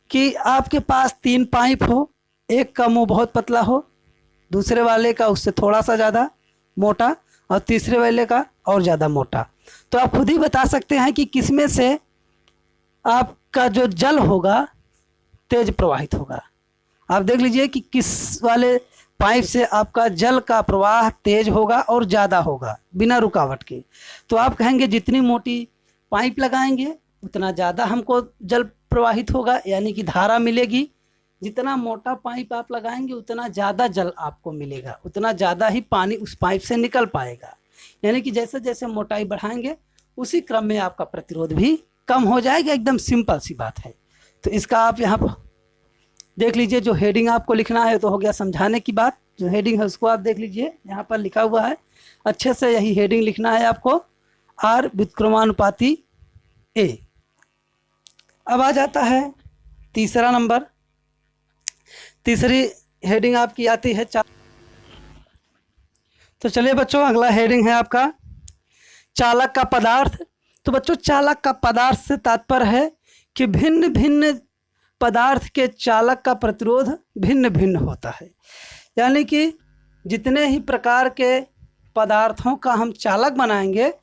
A: कि आपके पास 3 पाइप हो, एक का मुंह बहुत पतला हो, दूसरे वाले का उससे थोड़ा सा ज़्यादा मोटा और तीसरे वाले का और ज़्यादा मोटा। तो आप खुद ही बता सकते हैं कि किसमें से आपका जो जल होगा तेज प्रवाहित होगा। आप देख लीजिए कि किस वाले पाइप से आपका जल का प्रवाह तेज होगा और ज़्यादा होगा बिना रुकावट के। तो आप कहेंगे जितनी मोटी पाइप लगाएंगे उतना ज़्यादा हमको जल प्रवाहित होगा, यानी कि धारा मिलेगी। जितना मोटा पाइप आप लगाएंगे उतना ज़्यादा जल आपको मिलेगा, उतना ज़्यादा ही पानी उस पाइप से निकल पाएगा। यानी कि जैसे जैसे मोटाई बढ़ाएंगे उसी क्रम में आपका प्रतिरोध भी कम हो जाएगा। एकदम सिंपल सी बात है। तो इसका आप यहाँ पर देख लीजिए, जो हेडिंग आपको लिखना है तो हो गया समझाने की बात। जो हेडिंग है उसको आप देख लीजिए, यहाँ पर लिखा हुआ है, अच्छे से यही हेडिंग लिखना है आपको, R व्युत्क्रमानुपाती A। अब आ जाता है तीसरा नंबर। तीसरी हेडिंग आपकी आती है तो चलिए बच्चों, अगला हेडिंग है आपका चालक का पदार्थ। तो बच्चों चालक का पदार्थ से तात्पर्य है कि भिन्न भिन्न पदार्थ के चालक का प्रतिरोध भिन्न भिन्न होता है। यानी कि जितने ही प्रकार के पदार्थों का हम चालक बनाएंगे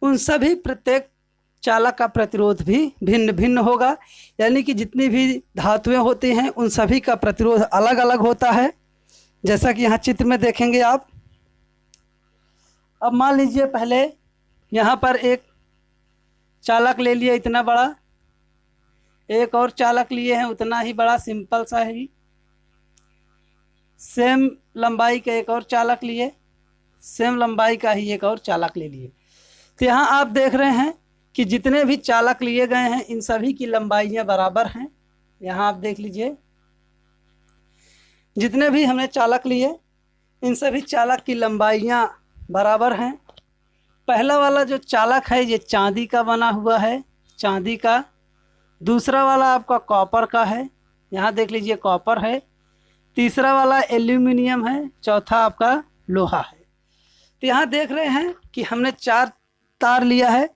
A: उन सभी प्रत्येक चालक का प्रतिरोध भी भिन्न भिन्न होगा। यानी कि जितनी भी धातुएं होती हैं उन सभी का प्रतिरोध अलग अलग होता है। जैसा कि यहाँ चित्र में देखेंगे आप। अब मान लीजिए पहले यहाँ पर एक चालक ले लिए इतना बड़ा, एक और चालक लिए हैं उतना ही बड़ा, सिंपल सा ही, सेम लंबाई का एक और चालक लिए, सेम लंबाई का ही एक और चालक ले लिए। तो यहाँ आप देख रहे हैं कि जितने भी चालक लिए गए हैं इन सभी की लंबाइयाँ बराबर हैं। यहाँ आप देख लीजिए, जितने भी हमने चालक लिए इन सभी चालक की लंबाइयाँ बराबर हैं। पहला वाला जो चालक है ये चांदी का बना हुआ है, चांदी का। दूसरा वाला आपका कॉपर का है, यहाँ देख लीजिए कॉपर है। तीसरा वाला एल्यूमिनियम है, चौथा आपका लोहा है। तो यहाँ देख रहे हैं कि हमने 4 तार लिया है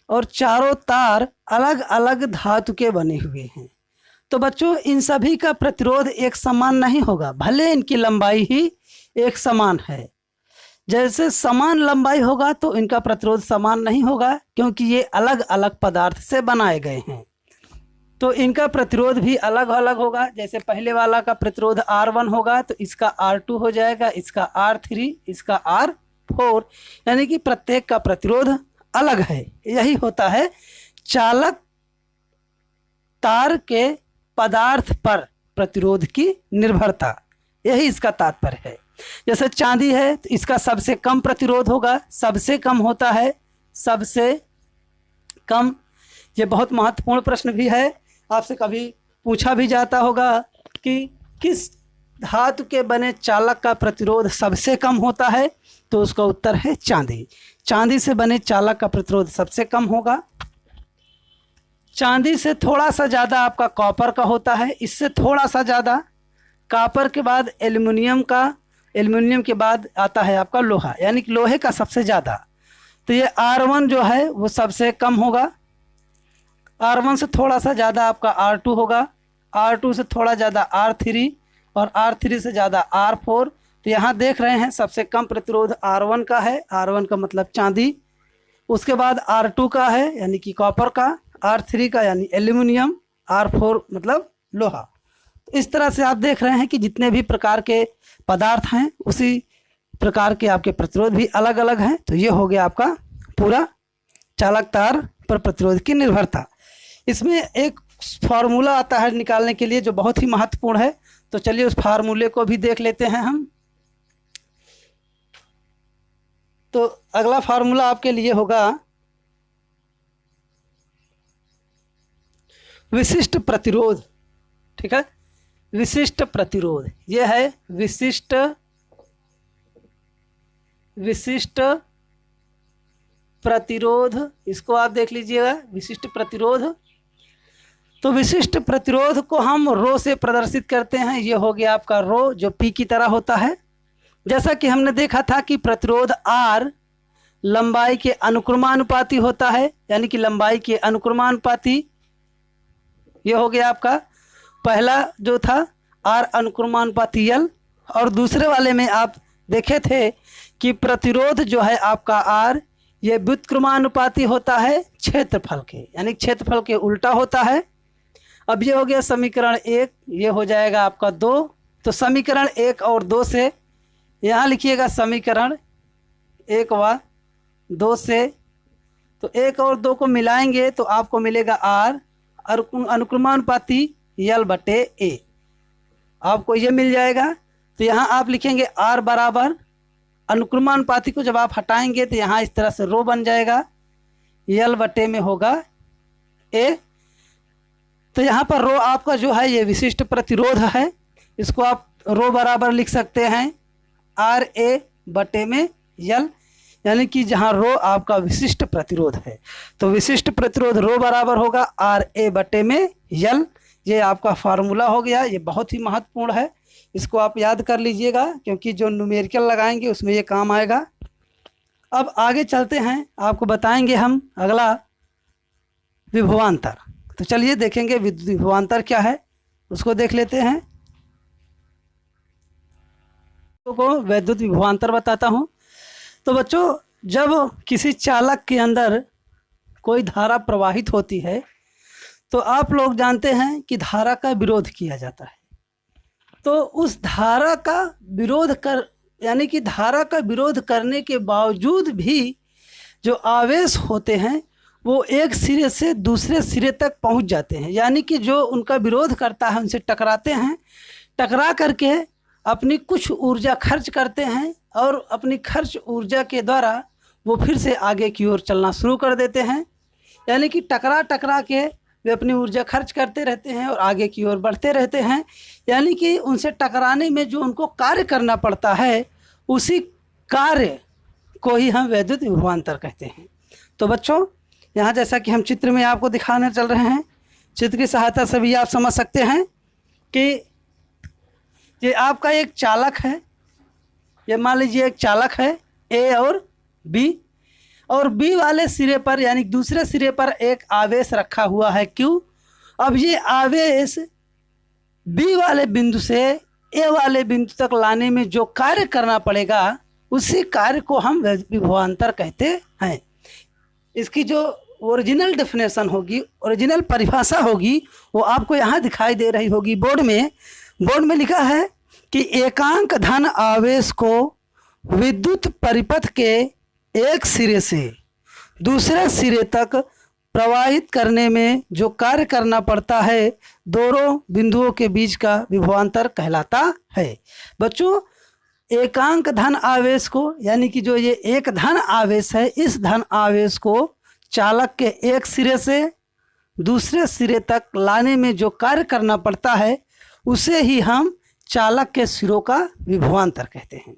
A: और चारों तार अलग अलग धातु के बने हुए हैं। तो बच्चों इन सभी का प्रतिरोध एक समान नहीं होगा, भले इनकी लंबाई ही एक समान है। जैसे समान लंबाई होगा तो इनका प्रतिरोध समान नहीं होगा, क्योंकि ये अलग अलग पदार्थ से बनाए गए हैं, तो इनका प्रतिरोध भी अलग अलग होगा। जैसे पहले वाला का प्रतिरोध R1 होगा तो इसका R2 हो जाएगा, इसका R3, इसका R4, यानी कि प्रत्येक का प्रतिरोध अलग है। यही होता है चालक तार के पदार्थ पर प्रतिरोध की निर्भरता, यही इसका तात्पर्य है। जैसे चांदी है तो इसका सबसे कम प्रतिरोध होगा, सबसे कम होता है सबसे कम। ये बहुत महत्वपूर्ण प्रश्न भी है, आपसे कभी पूछा भी जाता होगा कि किस धातु के बने चालक का प्रतिरोध सबसे कम होता है, तो उसका उत्तर है चांदी। चांदी से बने चालक का प्रतिरोध सबसे कम होगा। चांदी से थोड़ा सा ज़्यादा आपका कॉपर का होता है, इससे थोड़ा सा ज़्यादा, कॉपर के बाद एल्युमिनियम का, एल्युमिनियम के बाद आता है आपका लोहा, यानी कि लोहे का सबसे ज़्यादा। तो ये R1 जो है वो सबसे कम होगा, R1 से थोड़ा सा ज़्यादा आपका R2 होगा, R2 से थोड़ा ज़्यादा R3 और R3 से ज़्यादा R4। तो यहाँ देख रहे हैं सबसे कम प्रतिरोध R1 का है, R1 का मतलब चांदी, उसके बाद R2 का है यानी कि कॉपर का, R3 का यानी एल्युमिनियम, R4 मतलब लोहा। तो इस तरह से आप देख रहे हैं कि जितने भी प्रकार के पदार्थ हैं उसी प्रकार के आपके प्रतिरोध भी अलग अलग हैं। तो ये हो गया आपका पूरा चालक तार पर प्रतिरोध की निर्भरता। इसमें एक फार्मूला आता है निकालने के लिए जो बहुत ही महत्वपूर्ण है, तो चलिए उस फार्मूले को भी देख लेते हैं हम। तो अगला फार्मूला आपके लिए होगा विशिष्ट प्रतिरोध, ठीक है, विशिष्ट प्रतिरोध। यह है विशिष्ट प्रतिरोध, इसको आप देख लीजिएगा, विशिष्ट प्रतिरोध। तो विशिष्ट प्रतिरोध को हम रो से प्रदर्शित करते हैं। ये हो गया आपका रो जो पी की तरह होता है। जैसा कि हमने देखा था कि प्रतिरोध R लंबाई के अनुक्रमानुपाती होता है, यानी कि लंबाई के अनुक्रमानुपाती। ये हो गया आपका पहला जो था R अनुक्रमानुपाती L, और दूसरे वाले में आप देखे थे कि प्रतिरोध जो है आपका R ये व्युत्क्रमानुपाती होता है क्षेत्रफल के, यानी क्षेत्रफल के उल्टा होता है। अब ये हो गया समीकरण 1, ये हो जाएगा आपका 2। तो समीकरण 1 और 2 से यहाँ लिखिएगा समीकरण 1 व 2 से, तो 1 और 2 को मिलाएंगे तो आपको मिलेगा R अनुक्रमानुपाती L बटे A, आपको ये मिल जाएगा। तो यहाँ आप लिखेंगे R बराबर अनुक्रमानुपाती को जब आप हटाएंगे तो यहाँ इस तरह से रो बन जाएगा, L बटे में होगा A। तो यहाँ पर रो आपका जो है ये विशिष्ट प्रतिरोध है, इसको आप रो बराबर लिख सकते हैं RA बटे में L, यानी कि जहाँ रो आपका विशिष्ट प्रतिरोध है तो विशिष्ट प्रतिरोध रो बराबर होगा RA बटे में L। ये आपका फार्मूला हो गया, ये बहुत ही महत्वपूर्ण है, इसको आप याद कर लीजिएगा क्योंकि जो न्यूमेरिकल लगाएंगे उसमें ये काम आएगा। अब आगे चलते हैं, आपको बताएंगे हम अगला विभवांतर। तो चलिए देखेंगे विद्युत विभवांतर क्या है, उसको देख लेते हैं। को वैद्युत विभवांतर बताता हूँ। तो बच्चों जब किसी चालक के अंदर कोई धारा प्रवाहित होती है तो आप लोग जानते हैं कि धारा का विरोध किया जाता है। तो उस धारा का विरोध कर, यानी कि धारा का विरोध करने के बावजूद भी जो आवेश होते हैं वो एक सिरे से दूसरे सिरे तक पहुंच जाते हैं, यानी कि जो उनका विरोध करता है उनसे टकराते हैं, टकरा करके अपनी कुछ ऊर्जा खर्च करते हैं और अपनी खर्च ऊर्जा के द्वारा वो फिर से आगे की ओर चलना शुरू कर देते हैं। यानी कि टकरा टकरा के वे अपनी ऊर्जा खर्च करते रहते हैं और आगे की ओर बढ़ते रहते हैं। यानी कि उनसे टकराने में जो उनको कार्य करना पड़ता है उसी कार्य को ही हम वैद्युत विभवांतर कहते हैं। तो बच्चों यहाँ जैसा कि हम चित्र में आपको दिखाने चल रहे हैं, चित्र की सहायता से भी आप समझ सकते हैं कि ये आपका एक चालक है, ये मान लीजिए एक चालक है A और B, और B वाले सिरे पर यानी दूसरे सिरे पर एक आवेश रखा हुआ है Q। अब ये आवेश बी वाले बिंदु से ए वाले बिंदु तक लाने में जो कार्य करना पड़ेगा उसी कार्य को हम विभवांतर कहते हैं। इसकी जो ओरिजिनल डेफिनेशन होगी, ओरिजिनल परिभाषा होगी, वो आपको यहाँ दिखाई दे रही होगी बोर्ड में लिखा है कि एकांक धन आवेश को विद्युत परिपथ के एक सिरे से दूसरे सिरे तक प्रवाहित करने में जो कार्य करना पड़ता है दोनों बिंदुओं के बीच का विभवांतर कहलाता है। बच्चों, एकांक धन आवेश को, यानी कि जो ये एक धन आवेश है, इस धन आवेश को चालक के एक सिरे से दूसरे सिरे तक लाने में जो कार्य करना पड़ता है उसे ही हम चालक के सिरों का विभवांतर कहते हैं।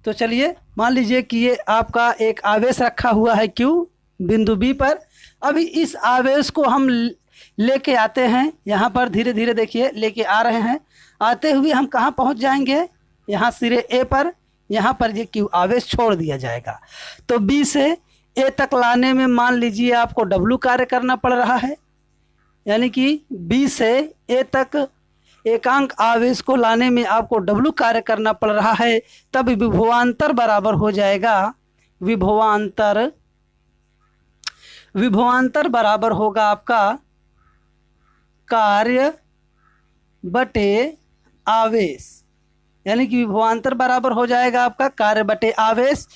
A: तो चलिए मान लीजिए कि ये आपका एक आवेश रखा हुआ है Q बिंदु B पर। अभी इस आवेश को हम लेके आते हैं, यहाँ पर धीरे धीरे देखिए लेके आ रहे हैं। आते हुए हम कहाँ पहुँच जाएंगे, यहाँ सिरे A पर, यहाँ पर ये Q आवेश छोड़ दिया जाएगा। तो B से A तक लाने में मान लीजिए आपको W कार्य करना पड़ रहा है, यानी कि B से A तक एकांक आवेश को लाने में आपको W कार्य करना पड़ रहा है। तब विभवांतर बराबर हो जाएगा, विभवांतर बराबर होगा आपका कार्य बटे आवेश, यानी कि विभवांतर बराबर हो जाएगा आपका कार्य बटे आवेश।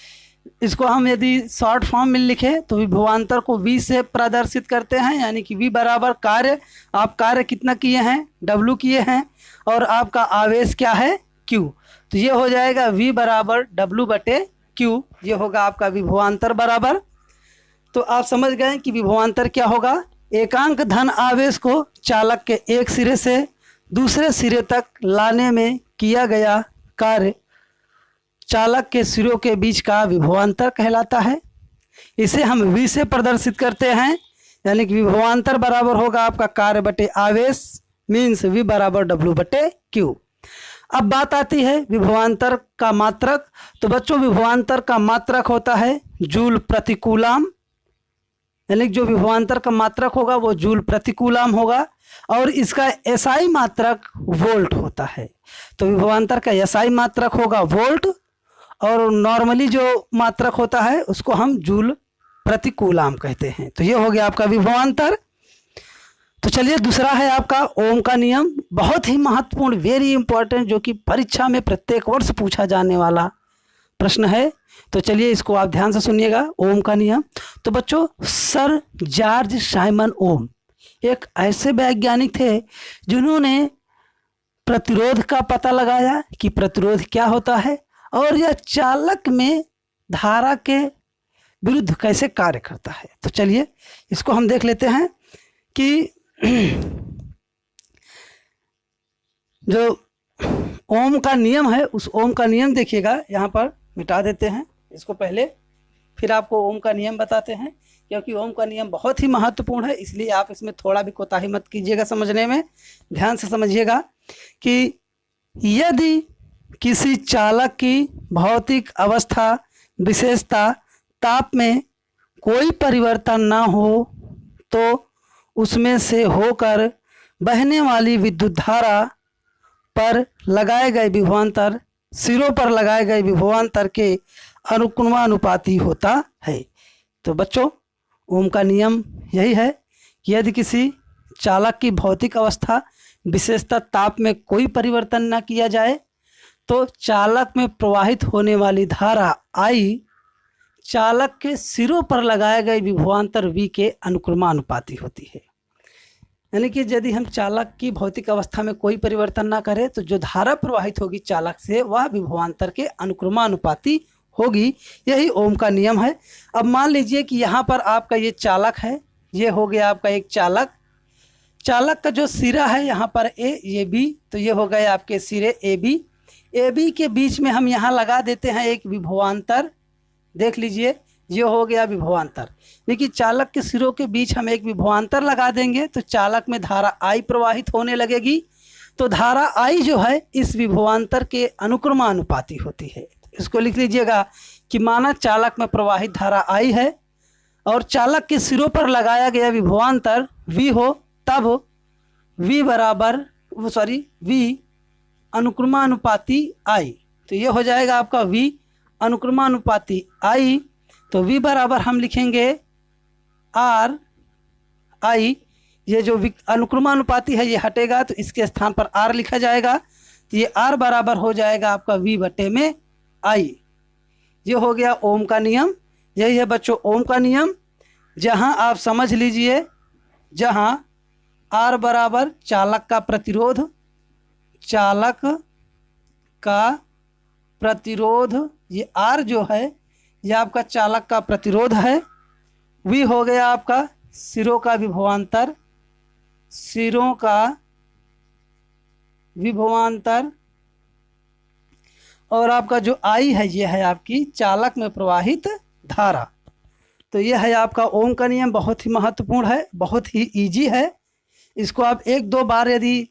A: इसको हम यदि शॉर्ट फॉर्म में लिखें तो विभवांतर को V से प्रदर्शित करते हैं, यानी कि V बराबर कार्य, आप कार्य कितना किए हैं, W किए हैं, और आपका आवेश क्या है, Q। तो ये हो जाएगा V बराबर W बटे Q, ये होगा आपका विभवांतर बराबर। तो आप समझ गए कि विभवांतर क्या होगा। एकांक धन आवेश को चालक के एक सिरे से दूसरे सिरे तक लाने में किया गया कार्य चालक के सिरों के बीच का विभवांतर कहलाता है। इसे हम V से प्रदर्शित करते हैं, यानी कि विभवांतर बराबर होगा आपका कार्य बटे आवेश, मीन्स V बराबर W बटे Q। अब बात आती है विभवांतर का मात्रक। तो बच्चों, विभवांतर का मात्रक होता है जूल प्रति कूलाम, यानी जो विभवांतर का मात्रक होगा वो जूल प्रति कूलाम होगा, और इसका एसआई मात्रक वोल्ट होता है। तो विभवांतर का एसआई मात्रक होगा वोल्ट, और नॉर्मली जो मात्रक होता है उसको हम जूल प्रति कूलाम कहते हैं। तो ये हो गया आपका विभवांतर। तो चलिए दूसरा है आपका ओम का नियम, बहुत ही महत्वपूर्ण, वेरी इंपॉर्टेंट, जो कि परीक्षा में प्रत्येक वर्ष पूछा जाने वाला प्रश्न है। तो चलिए इसको आप ध्यान से सुनिएगा, ओम का नियम। तो बच्चों, सर जॉर्ज साइमन ओम एक ऐसे वैज्ञानिक थे जिन्होंने प्रतिरोध का पता लगाया कि प्रतिरोध क्या होता है और यह चालक में धारा के विरुद्ध कैसे कार्य करता है। तो चलिए इसको हम देख लेते हैं कि जो ओम का नियम है, उस ओम का नियम देखिएगा, यहाँ पर मिटा देते हैं इसको पहले, फिर आपको ओम का नियम बताते हैं, क्योंकि ओम का नियम बहुत ही महत्वपूर्ण है, इसलिए आप इसमें थोड़ा भी कोताही मत कीजिएगा समझने में। ध्यान से समझिएगा कि यदि किसी चालक की भौतिक अवस्था विशेषता ताप में कोई परिवर्तन ना हो तो उसमें से होकर बहने वाली विद्युत धारा पर लगाए गए विभवांतर सिरों पर लगाए गए विभवांतर के अनुक्रमानुपाती होता है। तो बच्चों, ओम का नियम यही है कि यदि किसी चालक की भौतिक अवस्था विशेषता ताप में कोई परिवर्तन न किया जाए तो चालक में प्रवाहित होने वाली धारा I चालक के सिरों पर लगाए गए विभवांतर V के अनुक्रमानुपाती होती है। यानी कि यदि हम चालक की भौतिक अवस्था में कोई परिवर्तन ना करें तो जो धारा प्रवाहित होगी चालक से वह विभवांतर के अनुक्रमानुपाती होगी। यही ओम का नियम है। अब मान लीजिए कि यहाँ पर आपका ये चालक है, ये हो गया आपका एक चालक। चालक का जो सिरा है यहाँ पर A, ये B, तो ये हो गए आपके सिरे AB। AB के बीच में हम यहाँ लगा देते हैं एक विभवांतर। देख लीजिए, ये हो गया विभवांतर। लेकिन चालक के सिरों के बीच हम एक विभवांतर लगा देंगे तो चालक में धारा I प्रवाहित होने लगेगी। तो धारा I जो है इस विभवांतर के अनुक्रमानुपाती होती है। इसको लिख लीजिएगा कि माना चालक में प्रवाहित धारा I है और चालक के सिरों पर लगाया गया विभवांतर V हो, तब V बराबर वो सॉरी V अनुक्रमानुपाती I। तो ये हो जाएगा आपका V अनुक्रमानुपाती I। तो V बराबर हम लिखेंगे R I। ये जो अनुक्रमानुपाती है ये हटेगा तो इसके स्थान पर R लिखा जाएगा। तो ये R बराबर हो जाएगा आपका V बटे में I। ये हो गया ओम का नियम। यही है बच्चों ओम का नियम, जहां आप समझ लीजिए, जहां R बराबर चालक का प्रतिरोध, चालक का प्रतिरोध, ये R जो है ये आपका चालक का प्रतिरोध है। V हो गया आपका सिरों का विभवांतर, सिरों का विभवांतर, और आपका जो I है ये है आपकी चालक में प्रवाहित धारा। तो ये है आपका ओम का नियम, बहुत ही महत्वपूर्ण है, बहुत ही इजी है। इसको आप एक दो बार यदि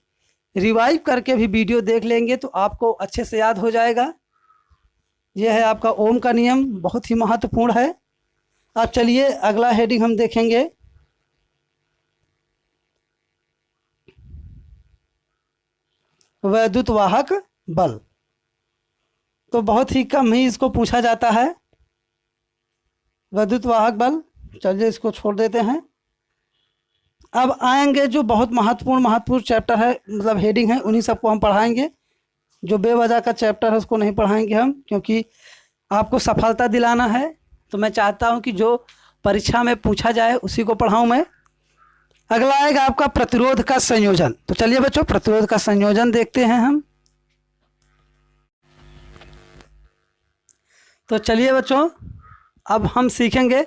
A: रिवाइव करके भी वीडियो देख लेंगे तो आपको अच्छे से याद हो जाएगा। यह है आपका ओम का नियम, बहुत ही महत्वपूर्ण है। अब चलिए अगला हेडिंग हम देखेंगे, वैद्युत वाहक बल। तो बहुत ही कम ही इसको पूछा जाता है, वैद्युत वाहक बल। चलिए इसको छोड़ देते हैं। अब आएंगे जो बहुत महत्वपूर्ण चैप्टर है, मतलब हेडिंग है, उन्हीं सबको हम पढ़ाएंगे। जो बेवजह का चैप्टर है उसको नहीं पढ़ाएंगे हम, क्योंकि आपको सफलता दिलाना है। तो मैं चाहता हूं कि जो परीक्षा में पूछा जाए उसी को पढ़ाऊं मैं। अगला आएगा आपका प्रतिरोध का संयोजन। तो चलिए बच्चों प्रतिरोध का संयोजन देखते हैं हम। तो चलिए बच्चों अब हम सीखेंगे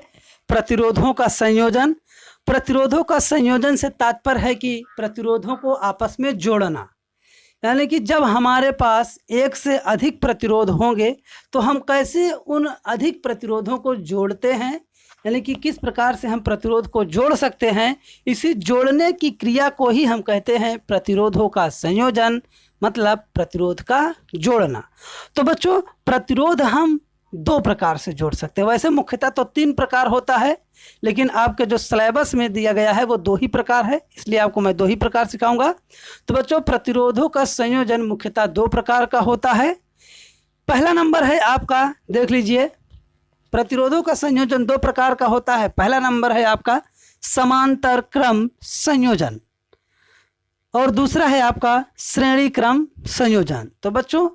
A: प्रतिरोधों का संयोजन। प्रतिरोधों का संयोजन से तात्पर्य है कि प्रतिरोधों को आपस में जोड़ना, यानी कि जब हमारे पास एक से अधिक प्रतिरोध होंगे तो हम कैसे उन अधिक प्रतिरोधों को जोड़ते हैं, यानी कि किस प्रकार से हम प्रतिरोध को जोड़ सकते हैं। इसी जोड़ने की क्रिया को ही हम कहते हैं प्रतिरोधों का संयोजन, मतलब प्रतिरोध का जोड़ना। तो बच्चों प्रतिरोध हम दो प्रकार से जोड़ सकते हैं। वैसे मुख्यतः तो तीन प्रकार होता है, लेकिन आपके जो सिलेबस में दिया गया है वो दो ही प्रकार है, इसलिए आपको मैं दो ही प्रकार सिखाऊंगा। तो बच्चों प्रतिरोधों का संयोजन मुख्यतः दो प्रकार का होता है। पहला नंबर है आपका, देख लीजिए, प्रतिरोधों का संयोजन दो प्रकार का होता है। पहला नंबर है आपका समांतर क्रम संयोजन, और दूसरा है आपका श्रेणी क्रम संयोजन। तो बच्चों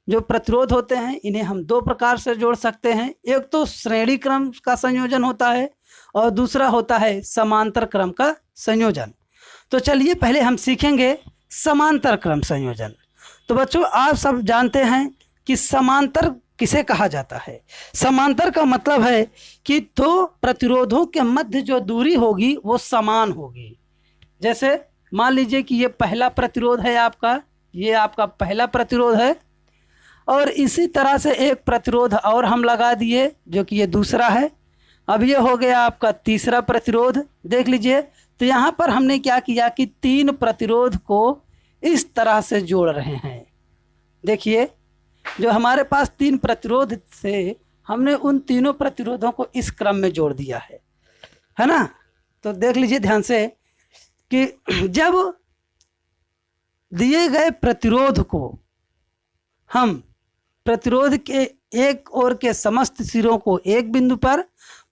A: जो प्रतिरोध होते हैं इन्हें हम दो प्रकार से जोड़ सकते हैं। एक तो श्रेणी क्रम का संयोजन होता है और दूसरा होता है समांतर क्रम का संयोजन। तो चलिए पहले हम सीखेंगे समांतर क्रम संयोजन। तो बच्चों आप सब जानते हैं कि समांतर किसे कहा जाता है। समांतर का मतलब है कि दो प्रतिरोधों के मध्य जो दूरी होगी वो समान होगी। जैसे मान लीजिए कि ये पहला प्रतिरोध है आपका, ये आपका पहला प्रतिरोध है, और इसी तरह से एक प्रतिरोध और हम लगा दिए जो कि ये दूसरा है। अब ये हो गया आपका तीसरा प्रतिरोध। देख लीजिए, तो यहाँ पर हमने क्या किया कि तीन प्रतिरोध को इस तरह से जोड़ रहे हैं। देखिए जो हमारे पास तीन प्रतिरोध से हमने उन तीनों प्रतिरोधों को इस क्रम में जोड़ दिया है ना। तो देख लीजिए ध्यान से कि जब दिए गए प्रतिरोध को हम प्रतिरोध के एक ओर के समस्त सिरों को एक बिंदु पर,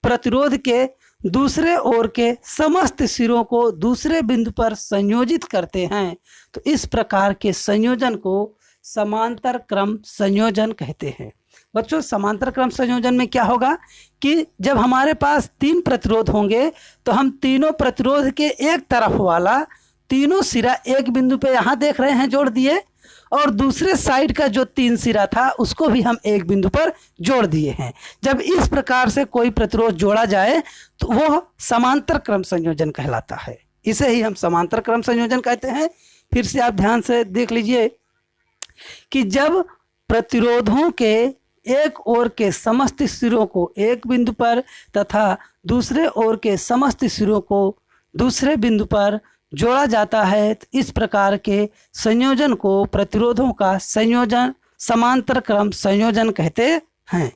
A: प्रतिरोध के दूसरे ओर के समस्त सिरों को दूसरे बिंदु पर संयोजित करते हैं, तो इस प्रकार के संयोजन को समांतर क्रम संयोजन कहते हैं। बच्चों समांतर क्रम संयोजन में क्या होगा कि जब हमारे पास तीन प्रतिरोध होंगे तो हम तीनों प्रतिरोध के एक तरफ वाला तीनों सिरा एक बिंदु पे यहाँ देख रहे हैं जोड़ दिए, और दूसरे साइड का जो तीन सिरा था उसको भी हम एक बिंदु पर जोड़ दिए हैं। जब इस प्रकार से कोई प्रतिरोध जोड़ा जाए तो वो समांतर क्रम संयोजन कहलाता है। इसे ही हम समांतर क्रम संयोजन कहते हैं। फिर से आप ध्यान से देख लीजिए कि जब प्रतिरोधों के एक ओर के समस्त सिरों को एक बिंदु पर तथा दूसरे ओर के समस्त सिरों को दूसरे बिंदु पर जोड़ा जाता है, तो इस प्रकार के संयोजन को प्रतिरोधों का संयोजन समांतर क्रम संयोजन कहते हैं।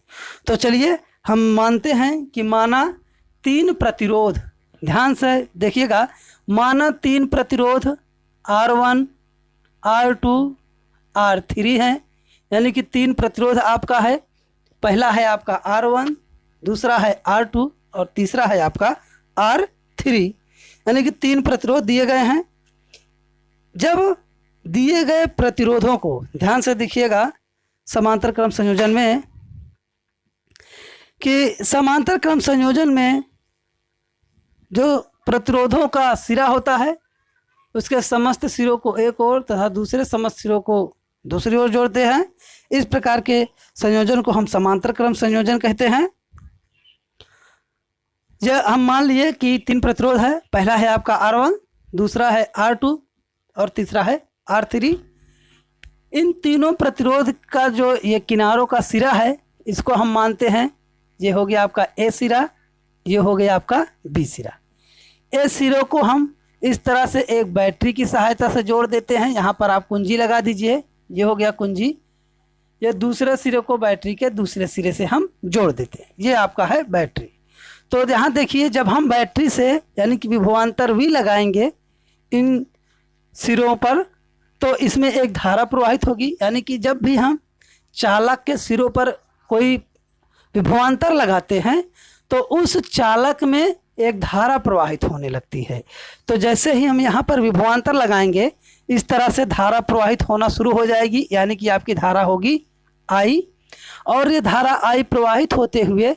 A: तो चलिए हम मानते हैं कि माना तीन प्रतिरोध, ध्यान से देखिएगा, माना तीन प्रतिरोध R1, R2 R3 हैं, यानी कि 3 प्रतिरोध आपका है। पहला है आपका R1, दूसरा है R2 और तीसरा है आपका R3, यानी कि 3 प्रतिरोध दिए गए हैं। जब दिए गए प्रतिरोधों को ध्यान से देखिएगा समांतर क्रम संयोजन में, कि समांतर क्रम संयोजन में जो प्रतिरोधों का सिरा होता है उसके समस्त सिरों को एक ओर तथा दूसरे समस्त सिरों को दूसरी ओर जोड़ते हैं। इस प्रकार के संयोजन को हम समांतर क्रम संयोजन कहते हैं। यह हम मान लिए कि 3 प्रतिरोध है, पहला है आपका R1, दूसरा है R2 और तीसरा है R3। इन तीनों प्रतिरोध का जो ये किनारों का सिरा है इसको हम मानते हैं, ये हो गया आपका A सिरा, ये हो गया आपका B सिरा। ए सिरों को हम इस तरह से एक बैटरी की सहायता से जोड़ देते हैं। यहाँ पर आप कुंजी लगा दीजिए, ये हो गया कुंजी। ये दूसरे सिरे को बैटरी के दूसरे सिरे से हम जोड़ देते हैं, ये आपका है बैटरी। तो यहाँ देखिए, जब हम बैटरी से यानी कि विभवांतर V लगाएंगे इन सिरों पर, तो इसमें एक धारा प्रवाहित होगी। यानी कि जब भी हम चालक के सिरों पर कोई विभवांतर लगाते हैं तो उस चालक में एक धारा प्रवाहित होने लगती है। तो जैसे ही हम यहाँ पर विभवांतर लगाएंगे इस तरह से धारा प्रवाहित होना शुरू हो जाएगी, यानी कि आपकी धारा होगी I, और ये धारा I प्रवाहित होते हुए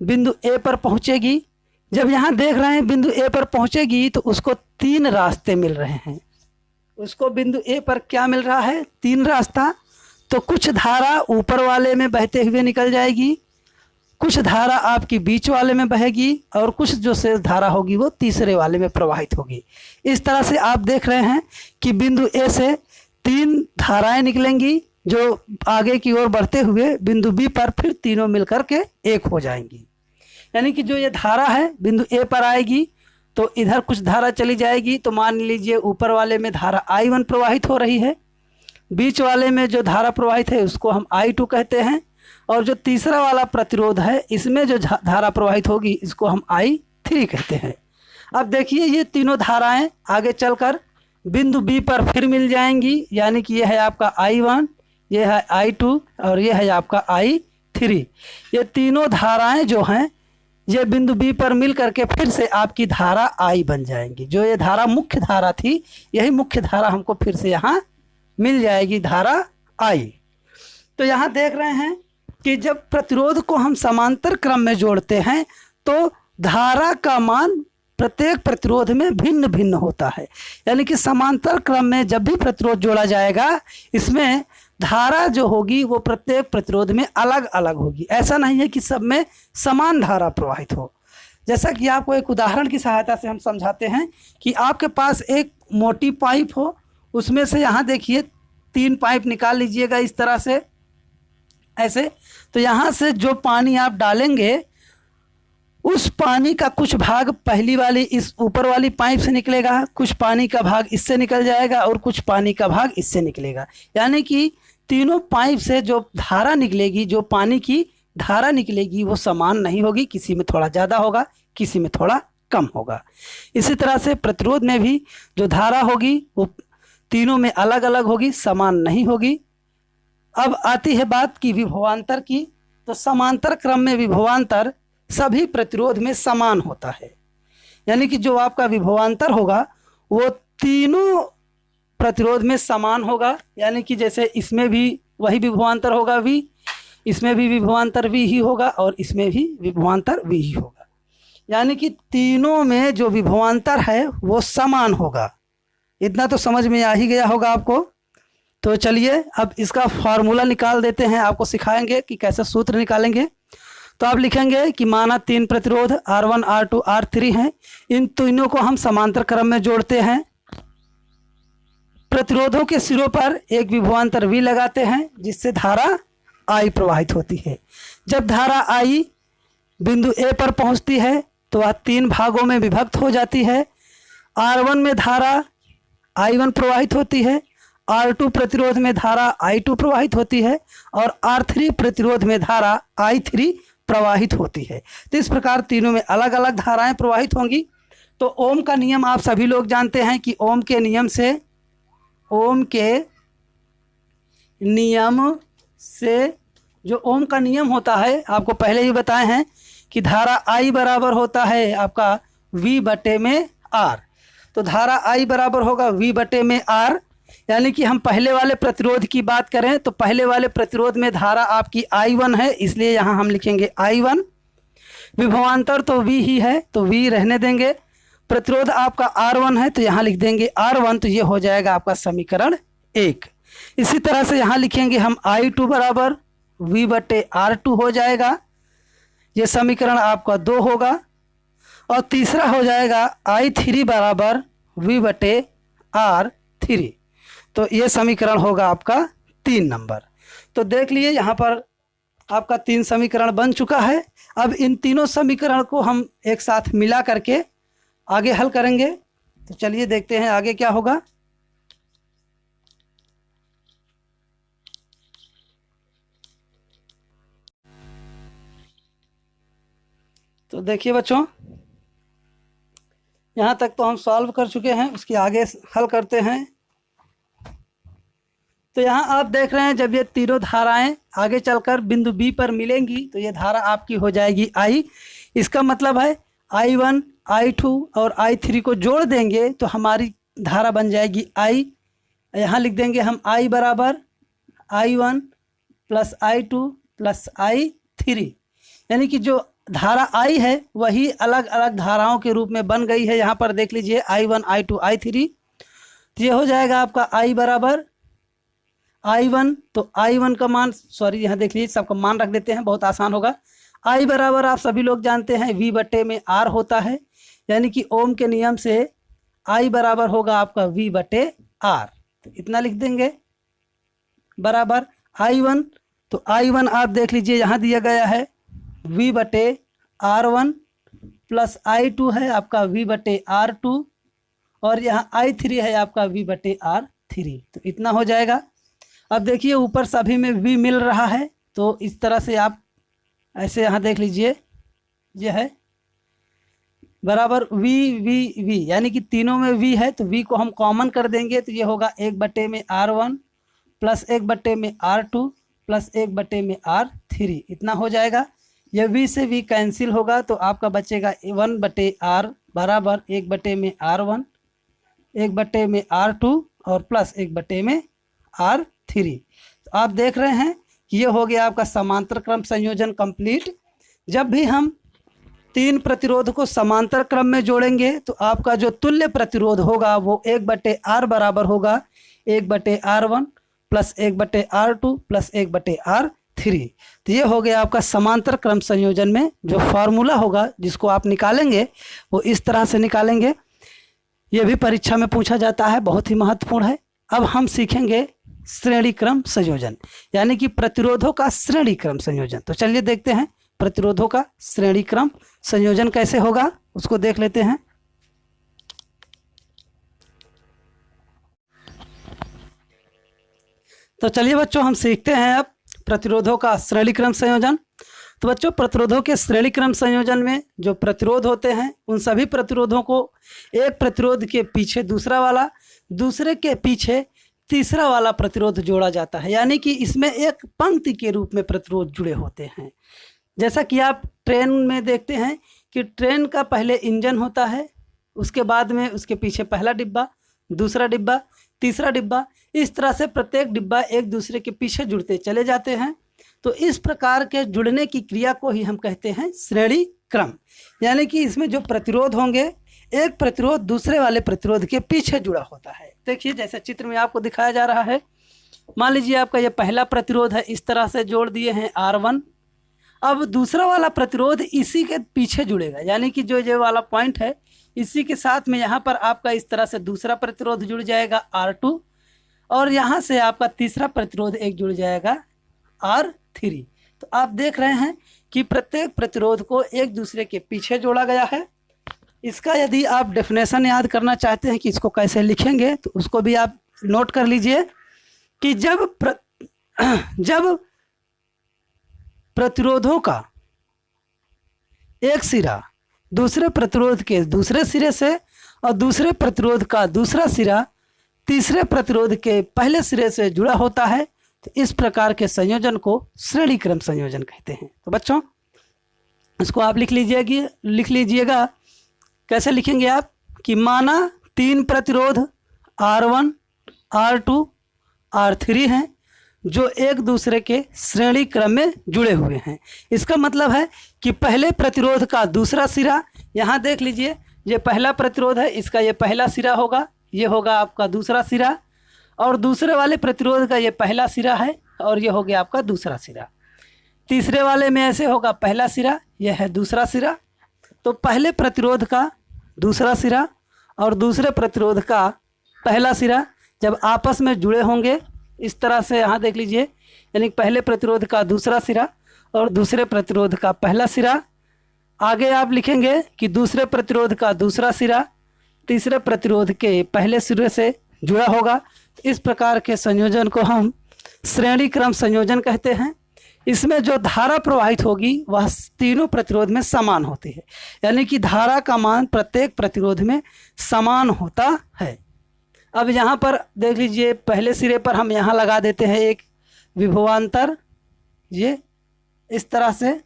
A: बिंदु A पर पहुँचेगी। जब यहाँ देख रहे हैं बिंदु A पर पहुँचेगी तो उसको 3 रास्ते मिल रहे हैं। उसको बिंदु A पर क्या मिल रहा है? 3 रास्ता। तो कुछ धारा ऊपर वाले में बहते हुए निकल जाएगी, कुछ धारा आपकी बीच वाले में बहेगी और कुछ जो शेष धारा होगी वो तीसरे वाले में प्रवाहित होगी। इस तरह से आप देख रहे हैं कि बिंदु A से 3 धाराएं निकलेंगी जो आगे की ओर बढ़ते हुए बिंदु B पर फिर तीनों मिलकर के एक हो जाएंगी। यानी कि जो ये धारा है बिंदु A पर आएगी तो इधर कुछ धारा चली जाएगी। तो मान लीजिए ऊपर वाले में धारा I1 प्रवाहित हो रही है, बीच वाले में जो धारा प्रवाहित है उसको हम I2 कहते हैं, और जो तीसरा वाला प्रतिरोध है इसमें जो धारा प्रवाहित होगी इसको हम I3 कहते हैं। अब देखिए, ये तीनों धाराएं आगे चलकर बिंदु B पर फिर मिल जाएंगी, यानी कि ये है आपका I1, ये है I2 और ये है आपका I3। ये तीनों धाराएं जो हैं ये बिंदु B पर मिल करके फिर से आपकी धारा I बन जाएंगी। जो ये धारा मुख्य धारा थी, यही मुख्य धारा हमको फिर से यहाँ मिल जाएगी, धारा I। तो यहाँ देख रहे हैं कि जब प्रतिरोध को हम समांतर क्रम में जोड़ते हैं तो धारा का मान प्रत्येक प्रतिरोध में भिन्न भिन्न होता है। यानी कि समांतर क्रम में जब भी प्रतिरोध जोड़ा जाएगा इसमें धारा जो होगी वो प्रत्येक प्रतिरोध में अलग अलग होगी। ऐसा नहीं है कि सब में समान धारा प्रवाहित हो। जैसा कि आपको एक उदाहरण की सहायता से हम समझाते हैं कि आपके पास एक मोटी पाइप हो, उसमें से यहाँ देखिए 3 पाइप निकाल लीजिएगा इस तरह से, ऐसे। तो यहाँ से जो पानी आप डालेंगे उस पानी का कुछ भाग पहली वाली इस ऊपर वाली पाइप से निकलेगा, कुछ पानी का भाग इससे निकल जाएगा और कुछ पानी का भाग इससे निकलेगा। यानी कि तीनों पाइप से जो धारा निकलेगी, जो पानी की धारा निकलेगी वो समान नहीं होगी, किसी में थोड़ा ज़्यादा होगा, किसी में थोड़ा कम होगा। इसी तरह से प्रतिरोध में भी जो धारा होगी वो तीनों में अलग अलग होगी, समान नहीं होगी। अब आती है बात की विभवांतर की। तो समांतर क्रम में विभवांतर सभी प्रतिरोध में समान होता है। यानी कि जो आपका विभवांतर होगा वो तीनों प्रतिरोध में समान होगा। यानी कि जैसे इसमें भी वही विभवांतर होगा V, इसमें भी विभवांतर V ही होगा और इसमें भी विभवांतर V ही होगा। यानी कि तीनों में जो विभवांतर है वो समान होगा। इतना तो समझ में आ ही गया होगा आपको। तो चलिए अब इसका फार्मूला निकाल देते हैं, आपको सिखाएंगे कि कैसे सूत्र निकालेंगे। तो आप लिखेंगे कि माना 3 प्रतिरोध R1, R2, R3 हैं, इन तीनों को हम समांतर क्रम में जोड़ते हैं। प्रतिरोधों के सिरों पर एक विभवांतर V लगाते हैं जिससे धारा I प्रवाहित होती है। जब धारा I बिंदु A पर पहुंचती है तो वह 3 भागों में विभक्त हो जाती है। R1 में धारा I1 प्रवाहित होती है, R2 प्रतिरोध में धारा I2 प्रवाहित होती है और R3 प्रतिरोध में धारा I3 प्रवाहित होती है। तो इस प्रकार तीनों में अलग अलग धाराएं प्रवाहित होंगी। तो ओम का नियम आप सभी लोग जानते हैं कि ओम के नियम से ओम के नियम से, जो ओम का नियम होता है आपको पहले ही बताए हैं कि धारा I बराबर होता है आपका V बटे में R। तो धारा I बराबर होगा V बटे में R, यानी कि हम पहले वाले प्रतिरोध की बात करें तो पहले वाले प्रतिरोध में धारा आपकी I1 है, इसलिए यहाँ हम लिखेंगे I1। विभवांतर तो V ही है तो V रहने देंगे। प्रतिरोध आपका R1 है तो यहाँ लिख देंगे R1, तो ये हो जाएगा आपका समीकरण 1। इसी तरह से यहाँ लिखेंगे हम I2 बराबर V बटे R2 हो जाएगा, ये समीकरण आपका 2 होगा। और तीसरा हो जाएगा I3 बराबर V बटे R3, तो ये समीकरण होगा आपका 3 नंबर। तो देख लिए यहाँ पर आपका 3 समीकरण बन चुका है। अब इन तीनों समीकरण को हम एक साथ मिला करके आगे हल करेंगे। तो चलिए देखते हैं आगे क्या होगा। तो देखिए बच्चों, यहाँ तक तो हम सॉल्व कर चुके हैं, उसके आगे हल करते हैं। तो यहाँ आप देख रहे हैं जब ये तीनों धाराएं आगे चलकर बिंदु B पर मिलेंगी तो ये धारा आपकी हो जाएगी I। इसका मतलब है I1, I2 और I3 को जोड़ देंगे तो हमारी धारा बन जाएगी I। यहाँ लिख देंगे हम I बराबर I1 plus I2 plus I3, यानी कि जो धारा I है वही अलग अलग धाराओं के रूप में बन गई है। यहाँ पर देख लीजिए I1, I2, I3, तो ये हो जाएगा आपका I बराबर I1, तो I1 का मान, सॉरी यहाँ देख लीजिए सबका मान रख देते हैं, बहुत आसान होगा। I बराबर आप सभी लोग जानते हैं V बटे में R होता है, यानी कि ओम के नियम से I बराबर होगा आपका V बटे R, तो इतना लिख देंगे बराबर I1। तो I1 आप देख लीजिए यहाँ दिया गया है V बटे R1 प्लस I2 है आपका V बटे R2 और यहाँ I3 है आपका V बटे R3, तो इतना हो जाएगा। अब देखिए ऊपर सभी में V मिल रहा है, तो इस तरह से आप ऐसे यहाँ देख लीजिए, ये है बराबर V V V, यानी कि तीनों में V है तो V को हम कॉमन कर देंगे तो ये होगा 1 बटे में R1 प्लस 1 बटे में R2 प्लस 1 बटे में R3, इतना हो जाएगा। यह V से V कैंसिल होगा तो आपका बचेगा 1 बटे R बराबर 1 बटे में R1, 1 बटे में R2 और प्लस 1 बटे में R3। तो आप देख रहे हैं कि ये हो गया आपका समांतर क्रम संयोजन कंप्लीट। जब भी हम 3 प्रतिरोध को समांतर क्रम में जोड़ेंगे तो आपका जो तुल्य प्रतिरोध होगा वो 1 बटे R बराबर होगा 1 बटे R1 प्लस 1 बटे R2 प्लस 1 बटे R3। तो ये हो गया आपका समांतर क्रम संयोजन में जो फार्मूला होगा जिसको आप निकालेंगे वो इस तरह से निकालेंगे। ये भी परीक्षा में पूछा जाता है, बहुत ही महत्वपूर्ण है। अब हम सीखेंगे श्रेणी क्रम संयोजन, यानी कि प्रतिरोधों का श्रेणी क्रम संयोजन। तो चलिए देखते हैं प्रतिरोधों का श्रेणी क्रम संयोजन कैसे होगा, उसको देख लेते हैं। तो चलिए बच्चों हम सीखते हैं अब प्रतिरोधों का श्रेणी क्रम संयोजन। तो बच्चों प्रतिरोधों के श्रेणी क्रम संयोजन में जो प्रतिरोध होते हैं उन सभी प्रतिरोधों को एक प्रतिरोध के पीछे दूसरा वाला, दूसरे के पीछे तीसरा वाला प्रतिरोध जोड़ा जाता है, यानी कि इसमें एक पंक्ति के रूप में प्रतिरोध जुड़े होते हैं। जैसा कि आप ट्रेन में देखते हैं कि ट्रेन का पहले इंजन होता है, उसके बाद में उसके पीछे पहला डिब्बा, दूसरा डिब्बा, तीसरा डिब्बा, इस तरह से प्रत्येक डिब्बा एक दूसरे के पीछे जुड़ते चले जाते हैं। तो इस प्रकार के जुड़ने की क्रिया को ही हम कहते हैं श्रेणी क्रम, यानी कि इसमें जो प्रतिरोध होंगे एक प्रतिरोध दूसरे वाले प्रतिरोध के पीछे जुड़ा होता है। देखिए जैसे चित्र में आपको दिखाया जा रहा है, मान लीजिए आपका ये पहला प्रतिरोध है, इस तरह से जोड़ दिए हैं R1। अब दूसरा वाला प्रतिरोध इसी के पीछे जुड़ेगा, यानी कि जो वाला पॉइंट है इसी के साथ में यहाँ पर आपका इस तरह से दूसरा प्रतिरोध जुड़ जाएगा R2 और यहाँ से आपका तीसरा प्रतिरोध एक जुड़ जाएगा R3। तो आप देख रहे हैं कि प्रत्येक प्रतिरोध को एक दूसरे के पीछे जोड़ा गया है। इसका यदि आप डेफिनेशन याद करना चाहते हैं कि इसको कैसे लिखेंगे तो उसको भी आप नोट कर लीजिए कि जब प्रतिरोधों का एक सिरा दूसरे प्रतिरोध के दूसरे सिरे से और दूसरे प्रतिरोध का दूसरा सिरा तीसरे प्रतिरोध के पहले सिरे से जुड़ा होता है, तो इस प्रकार के संयोजन को श्रेणी क्रम संयोजन कहते हैं। तो बच्चों इसको आप लिख लीजिएगा। कैसे लिखेंगे आप कि माना 3 प्रतिरोध R1, R2, R3 हैं जो एक दूसरे के श्रेणी क्रम में जुड़े हुए हैं। इसका मतलब है कि पहले प्रतिरोध का दूसरा सिरा, यहाँ देख लीजिए ये पहला प्रतिरोध है, इसका ये पहला सिरा होगा, ये होगा आपका दूसरा सिरा, और दूसरे वाले प्रतिरोध का ये पहला सिरा है और ये हो गया आपका दूसरा सिरा। तीसरे वाले में ऐसे होगा पहला सिरा, यह है दूसरा सिरा। तो पहले प्रतिरोध का दूसरा सिरा और दूसरे प्रतिरोध का पहला सिरा जब आपस में जुड़े होंगे इस तरह से, यहाँ देख लीजिए, यानी पहले प्रतिरोध का दूसरा सिरा और दूसरे प्रतिरोध का पहला सिरा। आगे आप लिखेंगे कि दूसरे प्रतिरोध का दूसरा सिरा तीसरे प्रतिरोध के पहले सिरे से जुड़ा होगा। इस प्रकार के संयोजन को हम श्रेणी क्रम संयोजन कहते हैं। इसमें जो धारा प्रवाहित होगी वह तीनों प्रतिरोध में समान होती है, यानी कि धारा का मान प्रत्येक प्रतिरोध में समान होता है। अब यहाँ पर देख लीजिए, पहले सिरे पर हम यहाँ लगा देते हैं एक विभवांतर, ये इस तरह से,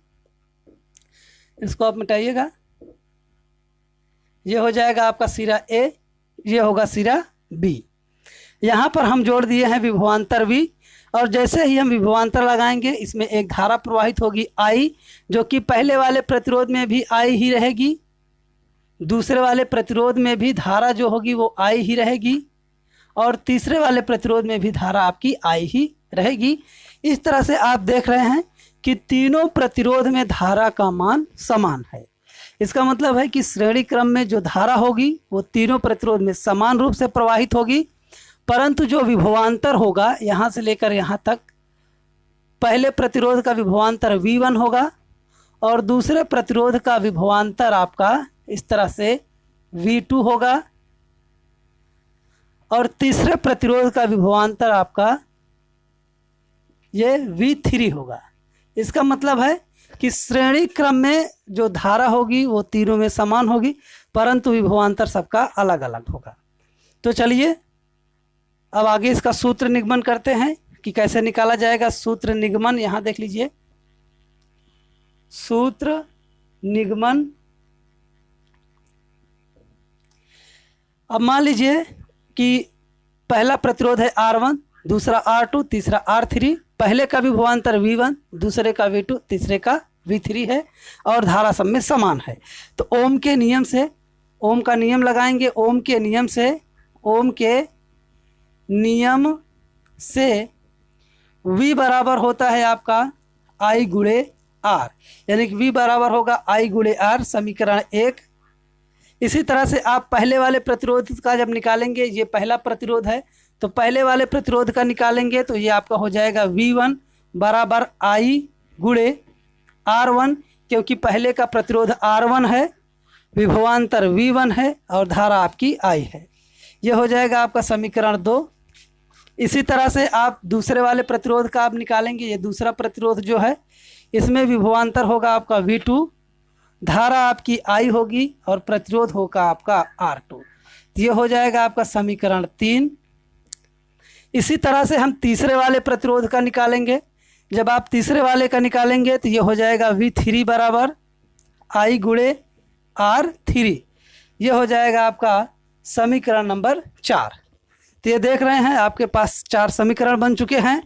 A: इसको आप मिटाइएगा, ये हो जाएगा आपका सिरा ए, ये होगा सिरा बी। यहाँ पर हम जोड़ दिए हैं विभवांतर V, और जैसे ही हम विभवांतर लगाएंगे इसमें एक धारा प्रवाहित होगी I, जो कि पहले वाले प्रतिरोध में भी I ही रहेगी, दूसरे वाले प्रतिरोध में भी धारा जो होगी वो I ही रहेगी, और तीसरे वाले प्रतिरोध में भी धारा आपकी I ही रहेगी। इस तरह से आप देख रहे हैं कि तीनों प्रतिरोध में धारा का मान समान है। इसका मतलब है कि श्रेणी क्रम में जो धारा होगी वो तीनों प्रतिरोध में समान रूप से प्रवाहित होगी, परंतु जो विभवांतर होगा यहाँ से लेकर यहाँ तक, पहले प्रतिरोध का विभवांतर V1 होगा और दूसरे प्रतिरोध का विभवांतर आपका इस तरह से V2 होगा, और तीसरे प्रतिरोध का विभवांतर आपका ये V3 होगा। इसका मतलब है कि श्रेणी क्रम में जो धारा होगी वो तीनों में समान होगी, परंतु विभवांतर सबका अलग अलग होगा। तो चलिए अब आगे इसका सूत्र निगमन करते हैं कि कैसे निकाला जाएगा। सूत्र निगमन यहाँ देख लीजिए, सूत्र निगमन। अब मान लीजिए कि पहला प्रतिरोध है R1, दूसरा R2, तीसरा R3, पहले का विभवांतर V1, दूसरे का V2, तीसरे का V3 है, और धारा सब में समान है। तो ओम के नियम से, ओम का नियम लगाएंगे। ओम के नियम से V बराबर होता है आपका I गुणे R, यानी कि V बराबर होगा I गुणे R, समीकरण 1। इसी तरह से आप पहले वाले प्रतिरोध का जब निकालेंगे, ये पहला प्रतिरोध है तो पहले वाले प्रतिरोध का निकालेंगे तो ये आपका हो जाएगा V1 बराबर I गुणे R1, क्योंकि पहले का प्रतिरोध R1 है, विभवांतर V1 है और धारा आपकी I है। ये हो जाएगा आपका समीकरण 2। इसी तरह से आप दूसरे वाले प्रतिरोध का आप निकालेंगे। ये दूसरा प्रतिरोध जो है इसमें विभवांतर होगा आपका V2, धारा आपकी I होगी और प्रतिरोध होगा आपका R2। ये हो जाएगा आपका समीकरण 3। इसी तरह से हम तीसरे वाले प्रतिरोध का निकालेंगे। जब आप तीसरे वाले का निकालेंगे तो ये हो जाएगा V3 बराबर I गुणे R3। ये हो जाएगा आपका समीकरण नंबर 4। तो ये देख रहे हैं आपके पास 4 समीकरण बन चुके हैं।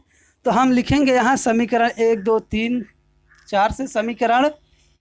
A: तो हम लिखेंगे यहाँ समीकरण 1, 2, 3, 4 से समीकरण